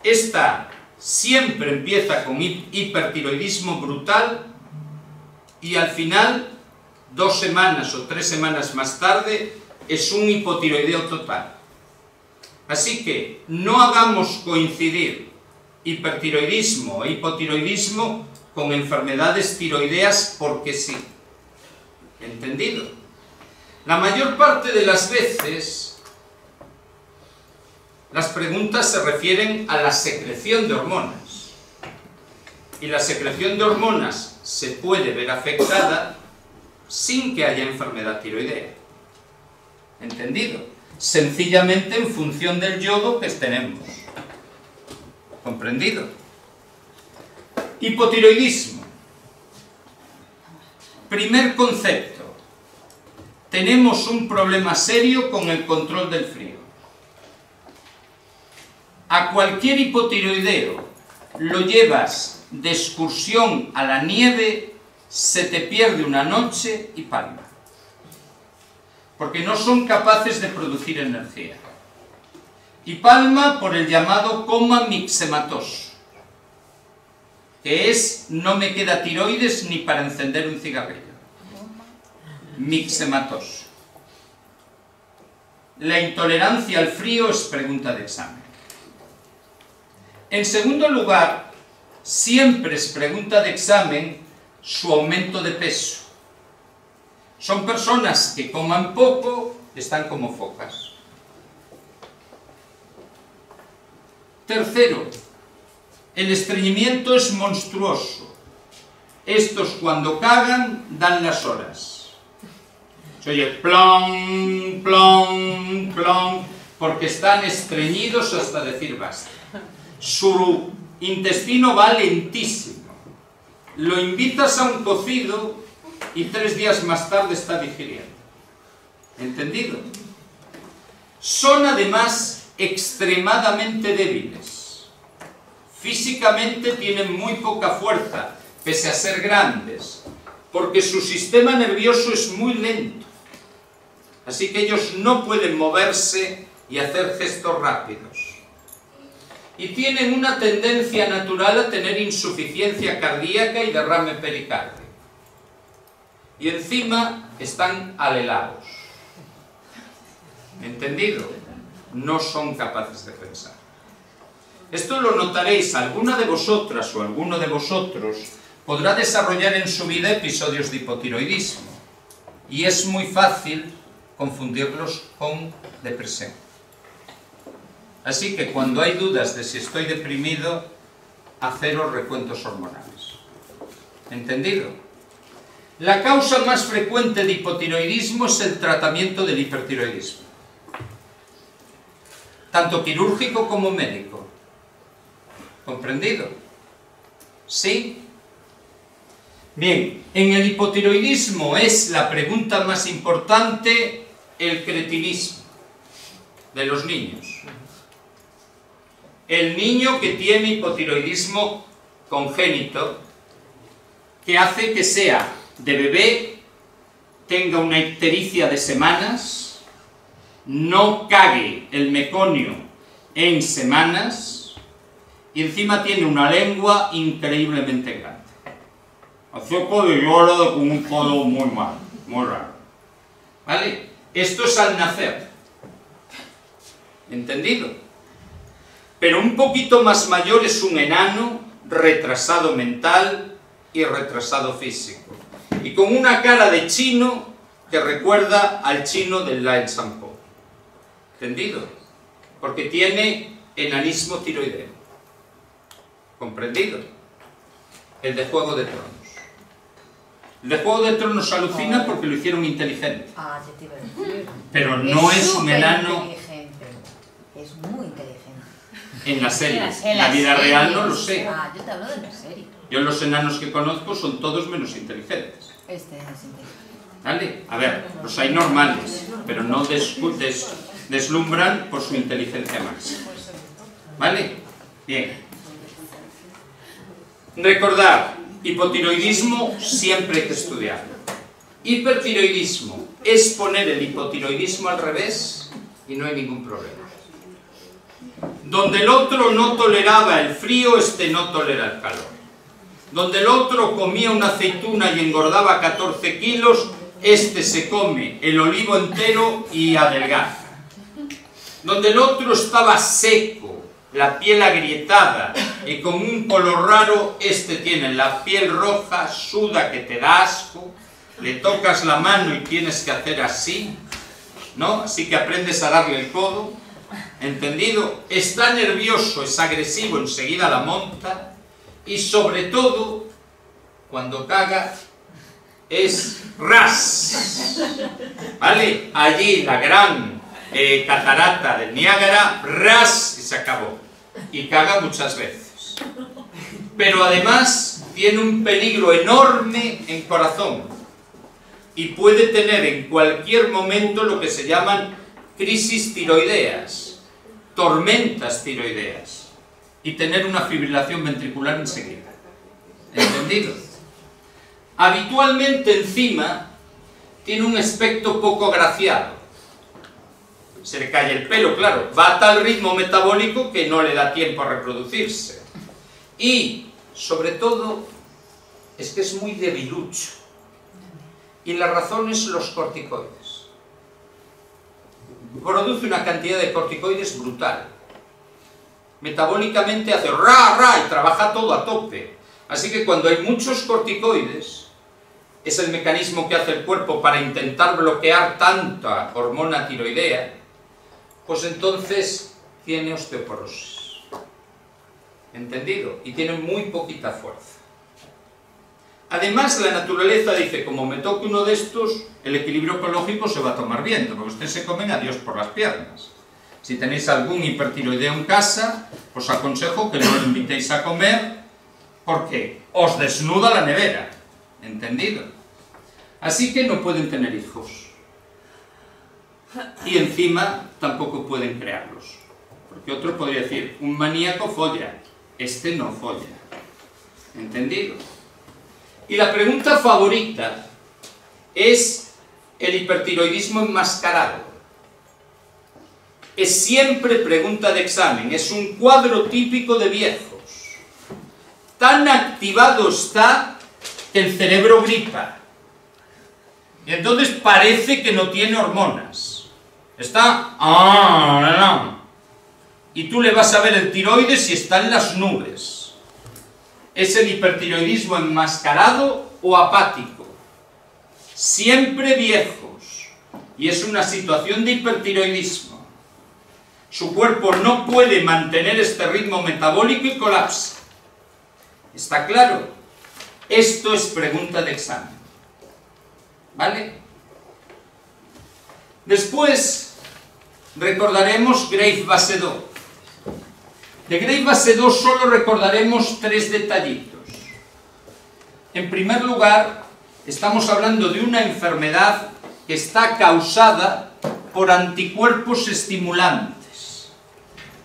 esta siempre empieza con hipertiroidismo brutal y al final, 2 semanas o 3 semanas más tarde, es un hipotiroideo total. Así que no hagamos coincidir hipertiroidismo e hipotiroidismo con enfermedades tiroideas porque sí. ¿Entendido? La mayor parte de las veces las preguntas se refieren a la secreción de hormonas. Y la secreción de hormonas se puede ver afectada sin que haya enfermedad tiroidea. ¿Entendido? Sencillamente en función del yodo que tenemos. ¿Comprendido? Hipotiroidismo. Primer concepto. Tenemos un problema serio con el control del frío. A cualquier hipotiroideo lo llevas de excursión a la nieve, se te pierde una noche y palma. Porque no son capaces de producir energía. Y palma por el llamado coma mixematoso, que es no me queda tiroides ni para encender un cigarrillo. Mixematoso. La intolerancia al frío es pregunta de examen. En segundo lugar, siempre es pregunta de examen su aumento de peso. Son personas que coman poco, están como focas. Tercero, el estreñimiento es monstruoso. Estos cuando cagan dan las horas. Se oye plon, plon, plon, porque están estreñidos hasta decir basta. Su intestino va lentísimo. Lo invitas a un cocido y 3 días más tarde está digiriendo. ¿Entendido? Son además extremadamente débiles. Físicamente tienen muy poca fuerza, pese a ser grandes, porque su sistema nervioso es muy lento. Así que ellos no pueden moverse y hacer gestos rápidos. Y tienen una tendencia natural a tener insuficiencia cardíaca y derrame pericárdico. Y encima están alelados. ¿Entendido? No son capaces de pensar. Esto lo notaréis, alguna de vosotras o alguno de vosotros podrá desarrollar en su vida episodios de hipotiroidismo. Y es muy fácil confundirlos con depresión. Así que cuando hay dudas de si estoy deprimido, haceros recuentos hormonales. ¿Entendido? La causa más frecuente de hipotiroidismo es el tratamiento del hipertiroidismo. Tanto quirúrgico como médico. ¿Comprendido? ¿Sí? Bien, en el hipotiroidismo es la pregunta más importante el cretinismo de los niños. El niño que tiene hipotiroidismo congénito que hace que sea de bebé, tenga una ictericia de semanas, no cague el meconio en semanas y encima tiene una lengua increíblemente grande. Hace codillola con un codo muy mal, muy raro. ¿Vale? Esto es al nacer. ¿Entendido? Pero un poquito más mayor es un enano retrasado mental y retrasado físico. Y con una cara de chino que recuerda al chino del Lai Sampo. ¿Entendido? Porque tiene enanismo tiroideo. ¿Comprendido? El de Juego de Tronos. El de Juego de Tronos alucina porque lo hicieron inteligente. Ah, ya te iba a decir. Pero no es un enano inteligente. Es muy inteligente. en la serie. En la vida real no lo sé. Ah, yo te hablo de la serie. Yo los enanos que conozco son todos menos inteligentes. Este es inteligente. ¿Vale? A ver, los hay normales, pero no deslumbran por su inteligencia máxima. ¿Vale? Bien. Recordar, hipotiroidismo siempre hay que estudiarlo. Hipertiroidismo es poner el hipotiroidismo al revés y no hay ningún problema. Donde el otro no toleraba el frío, este no tolera el calor. Donde el otro comía una aceituna y engordaba 14 kilos, este se come el olivo entero y adelgaza. Donde el otro estaba seco, la piel agrietada y con un color raro, este tiene la piel roja, suda que te da asco, le tocas la mano y tienes que hacer así, ¿no? Así que aprendes a darle el codo, ¿entendido? Está nervioso, es agresivo, enseguida la monta. Y sobre todo, cuando caga, es ras. ¿Vale? Allí la gran catarata del Niágara, ras, y se acabó. Y caga muchas veces. Pero además tiene un peligro enorme en corazón. Y puede tener en cualquier momento lo que se llaman crisis tiroideas, tormentas tiroideas. Y tener una fibrilación ventricular enseguida. ¿Entendido? Habitualmente encima tiene un aspecto poco agraciado. Se le cae el pelo, claro. Va a tal ritmo metabólico que no le da tiempo a reproducirse. Y, sobre todo, es que es muy debilucho. Y la razón es los corticoides. Produce una cantidad de corticoides brutal. Metabólicamente hace ra y trabaja todo a tope. Así que cuando hay muchos corticoides, es el mecanismo que hace el cuerpo para intentar bloquear tanta hormona tiroidea, pues entonces tiene osteoporosis. ¿Entendido? Y tiene muy poquita fuerza. Además, la naturaleza dice, como me toque uno de estos, el equilibrio ecológico se va a tomar viento, porque ustedes se comen a Dios por las piernas. Si tenéis algún hipertiroideo en casa, os aconsejo que no lo invitéis a comer, porque os desnuda la nevera. ¿Entendido? Así que no pueden tener hijos. Y encima tampoco pueden crearlos. Porque otro podría decir, un maníaco folla, este no folla. ¿Entendido? Y la pregunta favorita es el hipertiroidismo enmascarado. Es siempre pregunta de examen, es un cuadro típico de viejos. Tan activado está que el cerebro gripa. Y entonces parece que no tiene hormonas. Está... y tú le vas a ver el tiroides y está en las nubes. ¿Es el hipertiroidismo enmascarado o apático? Siempre viejos. Y es una situación de hipertiroidismo. Su cuerpo no puede mantener este ritmo metabólico y colapsa. ¿Está claro? Esto es pregunta de examen. ¿Vale? Después recordaremos Graves-Basedow. De Graves-Basedow solo recordaremos 3 detallitos. En primer lugar, estamos hablando de una enfermedad que está causada por anticuerpos estimulantes.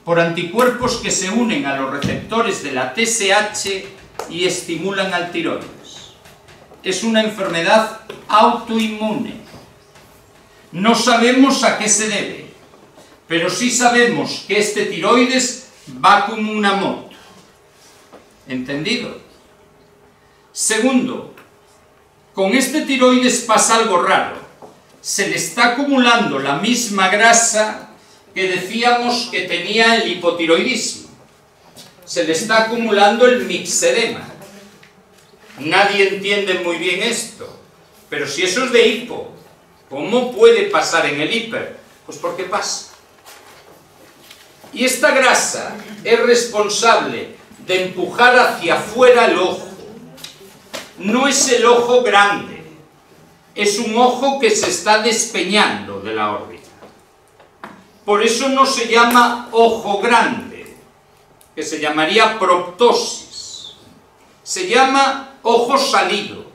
Por anticuerpos que se unen a los receptores de la TSH y estimulan al tiroides. es una enfermedad autoinmune. No sabemos a qué se debe, pero sí sabemos que este tiroides va como una moto. ¿Entendido? Segundo, con este tiroides pasa algo raro. Se le está acumulando la misma grasa que decíamos que tenía el hipotiroidismo. Se le está acumulando el mixedema. Nadie entiende muy bien esto, pero si eso es de hipo, ¿cómo puede pasar en el hiper? Pues porque pasa. Y esta grasa es responsable de empujar hacia afuera el ojo. No es el ojo grande, es un ojo que se está despeñando de la órbita. Por eso no se llama ojo grande, que se llamaría proptosis. Se llama ojo salido,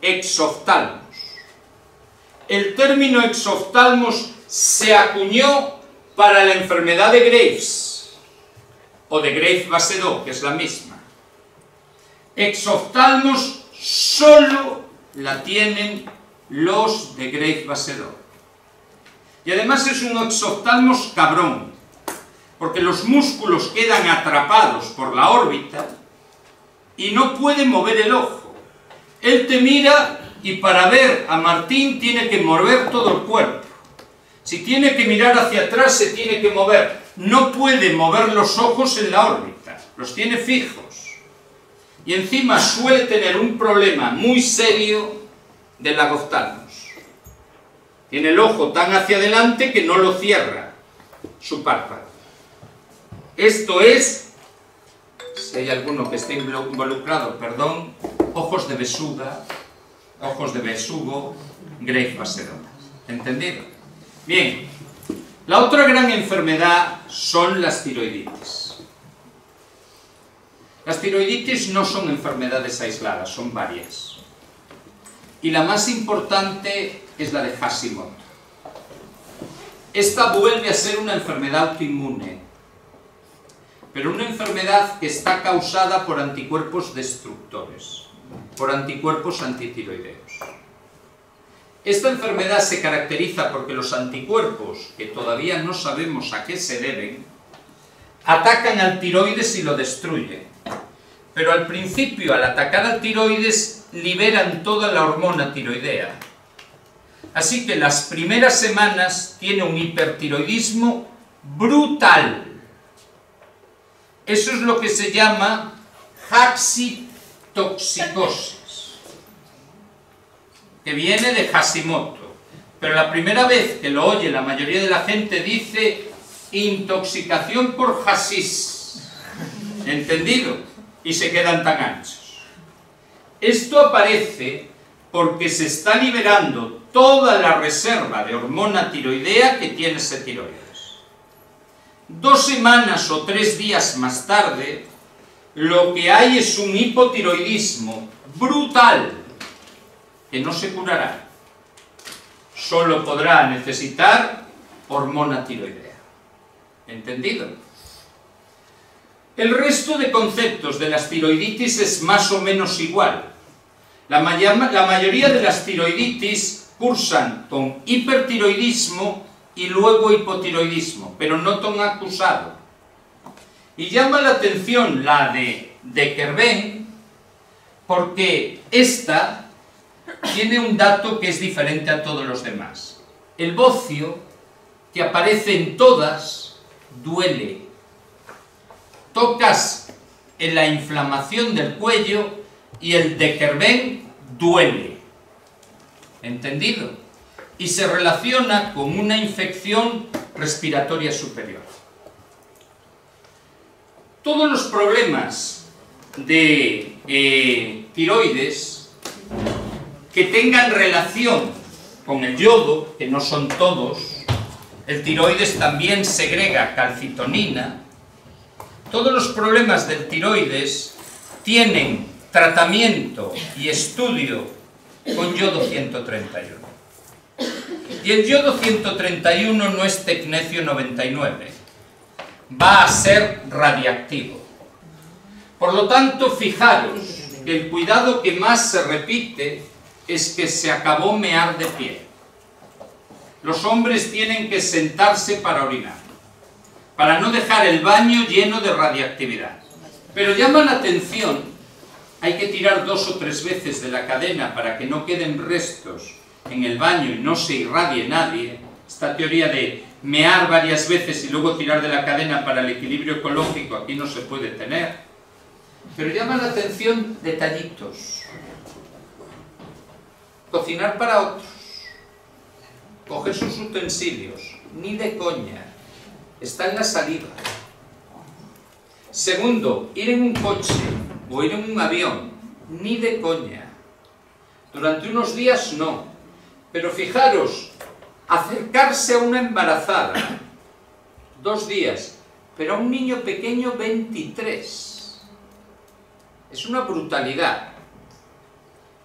exoftalmos. El término exoftalmos se acuñó para la enfermedad de Graves, o de Graves-Basedow, que es la misma. Exoftalmos solo la tienen los de Graves-Basedow. Y además es un exoftalmos cabrón, porque los músculos quedan atrapados por la órbita y no puede mover el ojo. Él te mira y para ver a Martín tiene que mover todo el cuerpo. Si tiene que mirar hacia atrás se tiene que mover. No puede mover los ojos en la órbita, los tiene fijos. Y encima suele tener un problema muy serio del lagoftalmos. Tiene el ojo tan hacia adelante que no lo cierra su párpado. Esto es, si hay alguno que esté involucrado, perdón, ojos de besuga, ojos de besugo, Graves-Basedow. ¿Entendido? Bien, la otra gran enfermedad son las tiroiditis. Las tiroiditis no son enfermedades aisladas, son varias. Y la más importante es la de Hashimoto. Esta vuelve a ser una enfermedad autoinmune, pero una enfermedad que está causada por anticuerpos destructores, por anticuerpos antitiroideos. Esta enfermedad se caracteriza porque los anticuerpos, que todavía no sabemos a qué se deben, atacan al tiroides y lo destruyen. Pero al principio, al atacar al tiroides, liberan toda la hormona tiroidea. Así que las primeras semanas tiene un hipertiroidismo brutal. Eso es lo que se llama haxitoxicosis, que viene de Hashimoto. Pero la primera vez que lo oye la mayoría de la gente dice intoxicación por hashish. ¿Entendido? Y se quedan tan anchos. Esto aparece porque se está liberando toda la reserva de hormona tiroidea que tiene ese tiroides. 2 semanas o 3 días más tarde, lo que hay es un hipotiroidismo brutal que no se curará. Solo podrá necesitar hormona tiroidea. ¿Entendido? El resto de conceptos de las tiroiditis es más o menos igual. La mayoría de las tiroiditis cursan con hipertiroidismo y luego hipotiroidismo, pero no tan acusado. Y llama la atención la de Kerben, porque esta tiene un dato que es diferente a todos los demás. El bocio, que aparece en todas, duele. Tocas en la inflamación del cuello y el de Kerben duele. ¿Entendido? Y se relaciona con una infección respiratoria superior. Todos los problemas de tiroides que tengan relación con el yodo, que no son todos, el tiroides también segrega calcitonina. Todos los problemas del tiroides tienen tratamiento y estudio con yodo 131. Y el yodo 131 no es tecnecio 99, va a ser radiactivo. Por lo tanto, fijaros que el cuidado que más se repite es que se acabó mear de pie. Los hombres tienen que sentarse para orinar, para no dejar el baño lleno de radiactividad. Pero llama la atención, hay que tirar 2 o 3 veces de la cadena para que no queden restos en el baño y no se irradie nadie. Esta teoría de mear varias veces y luego tirar de la cadena para el equilibrio ecológico aquí no se puede tener. Pero llama la atención detallitos. Cocinar para otros. Coger sus utensilios. Ni de coña. Está en la saliva. Segundo, ir en un coche o ir en un avión. Ni de coña. Durante unos días no. Pero fijaros, acercarse a una embarazada, 2 días, pero a un niño pequeño 23. Es una brutalidad.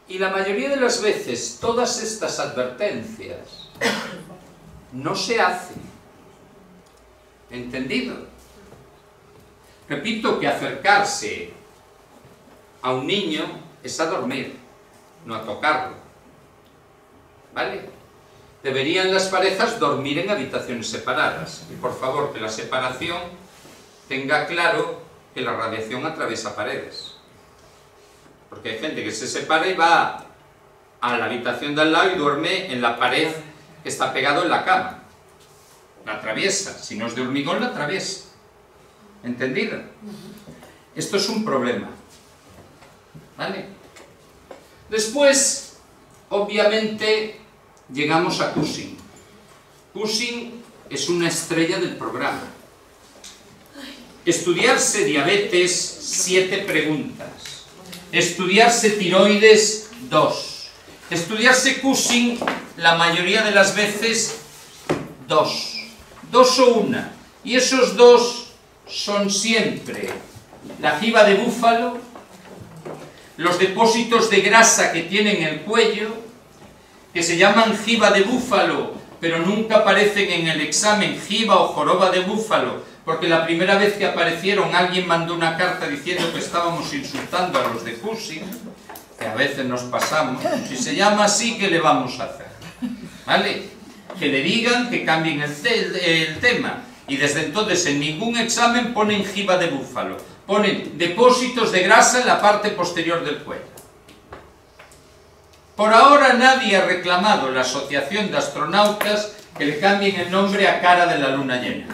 Y la mayoría de las veces, todas estas advertencias no se hacen. ¿Entendido? Repito que acercarse a un niño es a dormir, no a tocarlo. ¿Vale? Deberían las parejas dormir en habitaciones separadas. Y por favor, que la separación tenga claro que la radiación atraviesa paredes. Porque hay gente que se separa y va a la habitación de al lado y duerme en la pared que está pegado en la cama. La atraviesa. Si no es de hormigón, la atraviesa. ¿Entendido? Esto es un problema. ¿Vale? Después, obviamente, llegamos a Cushing. Cushing es una estrella del programa. Estudiarse diabetes, 7 preguntas. Estudiarse tiroides, 2. Estudiarse Cushing, la mayoría de las veces, 2. 2 o 1. Y esos 2 son siempre la jiba de búfalo, los depósitos de grasa que tienen el cuello, que se llaman jiba de búfalo, pero nunca aparecen en el examen jiba o joroba de búfalo, porque la primera vez que aparecieron alguien mandó una carta diciendo que estábamos insultando a los de Cushing, que a veces nos pasamos. Si se llama así, ¿qué le vamos a hacer? ¿Vale? Que le digan que cambien el tema. Y desde entonces en ningún examen ponen jiba de búfalo, ponen depósitos de grasa en la parte posterior del cuello. Por ahora nadie ha reclamado la Asociación de Astronautas que le cambien el nombre a cara de la luna llena.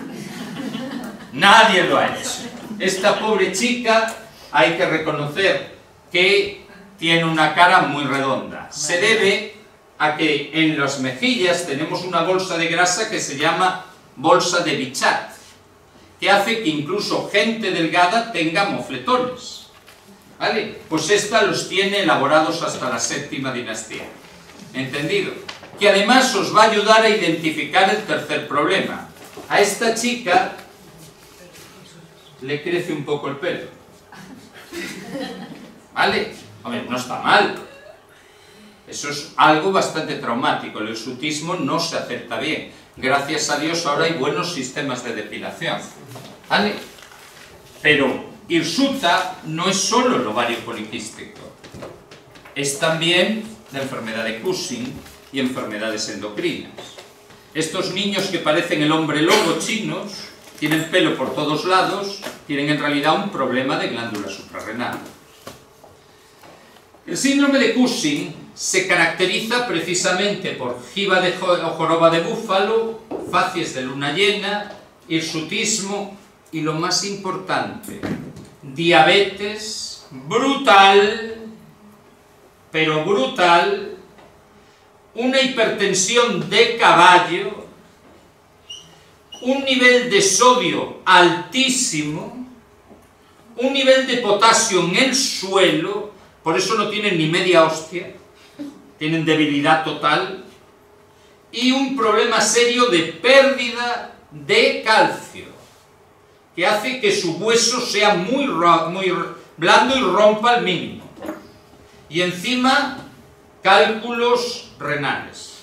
Nadie lo ha hecho. Esta pobre chica, hay que reconocer que tiene una cara muy redonda. Se debe a que en las mejillas tenemos una bolsa de grasa que se llama bolsa de Bichat, que hace que incluso gente delgada tenga mofletones. ¿Vale? Pues esta los tiene elaborados hasta la 7ª dinastía. ¿Entendido? Que además os va a ayudar a identificar el tercer problema. A esta chica le crece un poco el pelo. ¿Vale? Hombre, no está mal. Eso es algo bastante traumático. El hirsutismo no se acepta bien. Gracias a Dios ahora hay buenos sistemas de depilación. ¿Vale? Pero hirsuta no es solo el ovario poliquístico. Es también la enfermedad de Cushing y enfermedades endocrinas. Estos niños que parecen el hombre lobo chinos, tienen pelo por todos lados, tienen en realidad un problema de glándula suprarrenal. El síndrome de Cushing se caracteriza precisamente por jiba de joroba de búfalo, facies de luna llena, hirsutismo y, lo más importante, diabetes brutal, pero brutal, una hipertensión de caballo, un nivel de sodio altísimo, un nivel de potasio en el suelo, por eso no tienen ni media hostia, tienen debilidad total, y un problema serio de pérdida de calcio, que hace que su hueso sea muy blando y rompa al mínimo. Y encima, cálculos renales.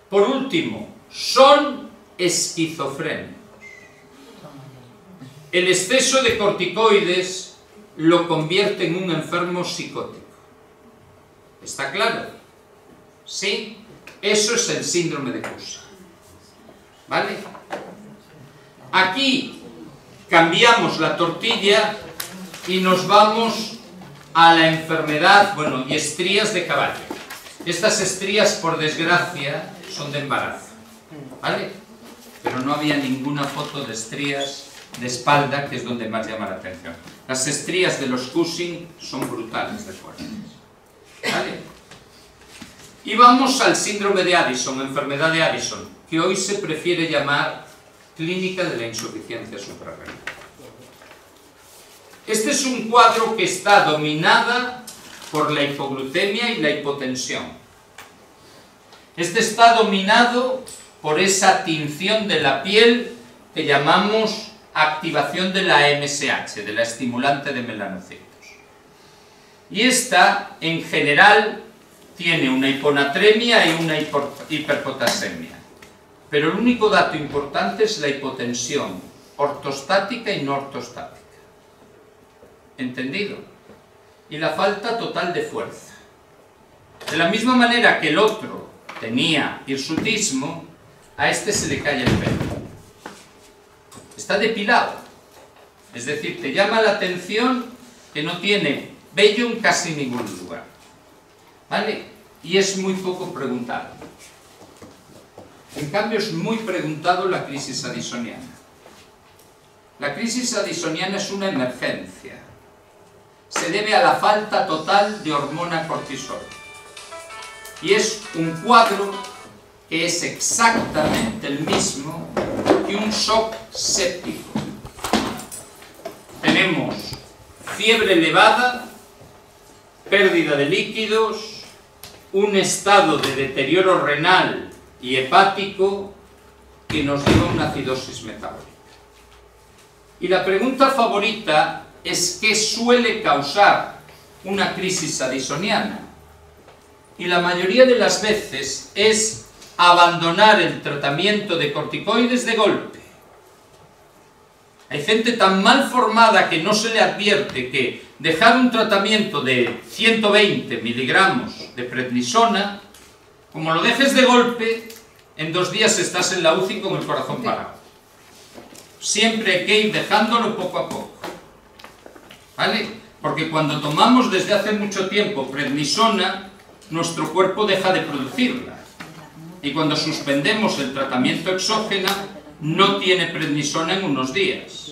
Por último, son esquizofrénicos. El exceso de corticoides lo convierte en un enfermo psicótico. ¿Está claro? ¿Sí? Eso es el síndrome de Cushing. ¿Vale? Aquí cambiamos la tortilla y nos vamos a la enfermedad, bueno, y estrías de caballo. Estas estrías, por desgracia, son de embarazo. ¿Vale? Pero no había ninguna foto de estrías de espalda, que es donde más llama la atención. Las estrías de los Cushing son brutales de fuertes. ¿Vale? Y vamos al síndrome de Addison, enfermedad de Addison, que hoy se prefiere llamar clínica de la insuficiencia suprarrenal. Este es un cuadro que está dominada por la hipoglucemia y la hipotensión. Este está dominado por esa tinción de la piel que llamamos activación de la MSH, de la estimulante de melanocitos. Y esta, en general, tiene una hiponatremia y una hiperpotasemia. Pero el único dato importante es la hipotensión ortostática y no ortostática. ¿Entendido? Y la falta total de fuerza. De la misma manera que el otro tenía hirsutismo, a este se le cae el pelo. Está depilado. Es decir, te llama la atención que no tiene vello en casi ningún lugar. ¿Vale? Y es muy poco preguntado. En cambio, es muy preguntado la crisis addisoniana. La crisis addisoniana es una emergencia. Se debe a la falta total de hormona cortisol. Y es un cuadro que es exactamente el mismo que un shock séptico. Tenemos fiebre elevada, pérdida de líquidos, un estado de deterioro renal y hepático que nos lleva a una acidosis metabólica. Y la pregunta favorita es ¿qué suele causar una crisis addisoniana? Y la mayoría de las veces es abandonar el tratamiento de corticoides de golpe. Hay gente tan mal formada que no se le advierte que dejar un tratamiento de 120 miligramos de prednisona, como lo dejes de golpe, en 2 días estás en la UCI con el corazón parado. Siempre hay que ir dejándolo poco a poco. ¿Vale? Porque cuando tomamos desde hace mucho tiempo prednisona, nuestro cuerpo deja de producirla. Y cuando suspendemos el tratamiento exógeno, no tiene prednisona en unos días.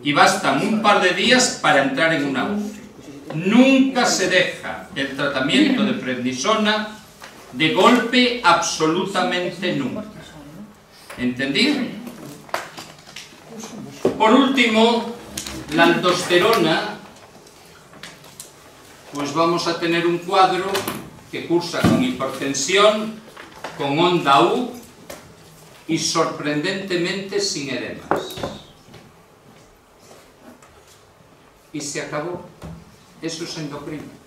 Y bastan un par de días para entrar en una UCI. Nunca se deja el tratamiento de prednisona de golpe, absolutamente nunca. ¿Entendido? Por último, la aldosterona, pues vamos a tener un cuadro que cursa con hipertensión, con onda U y sorprendentemente sin edemas. Y se acabó. Eso es endocrino.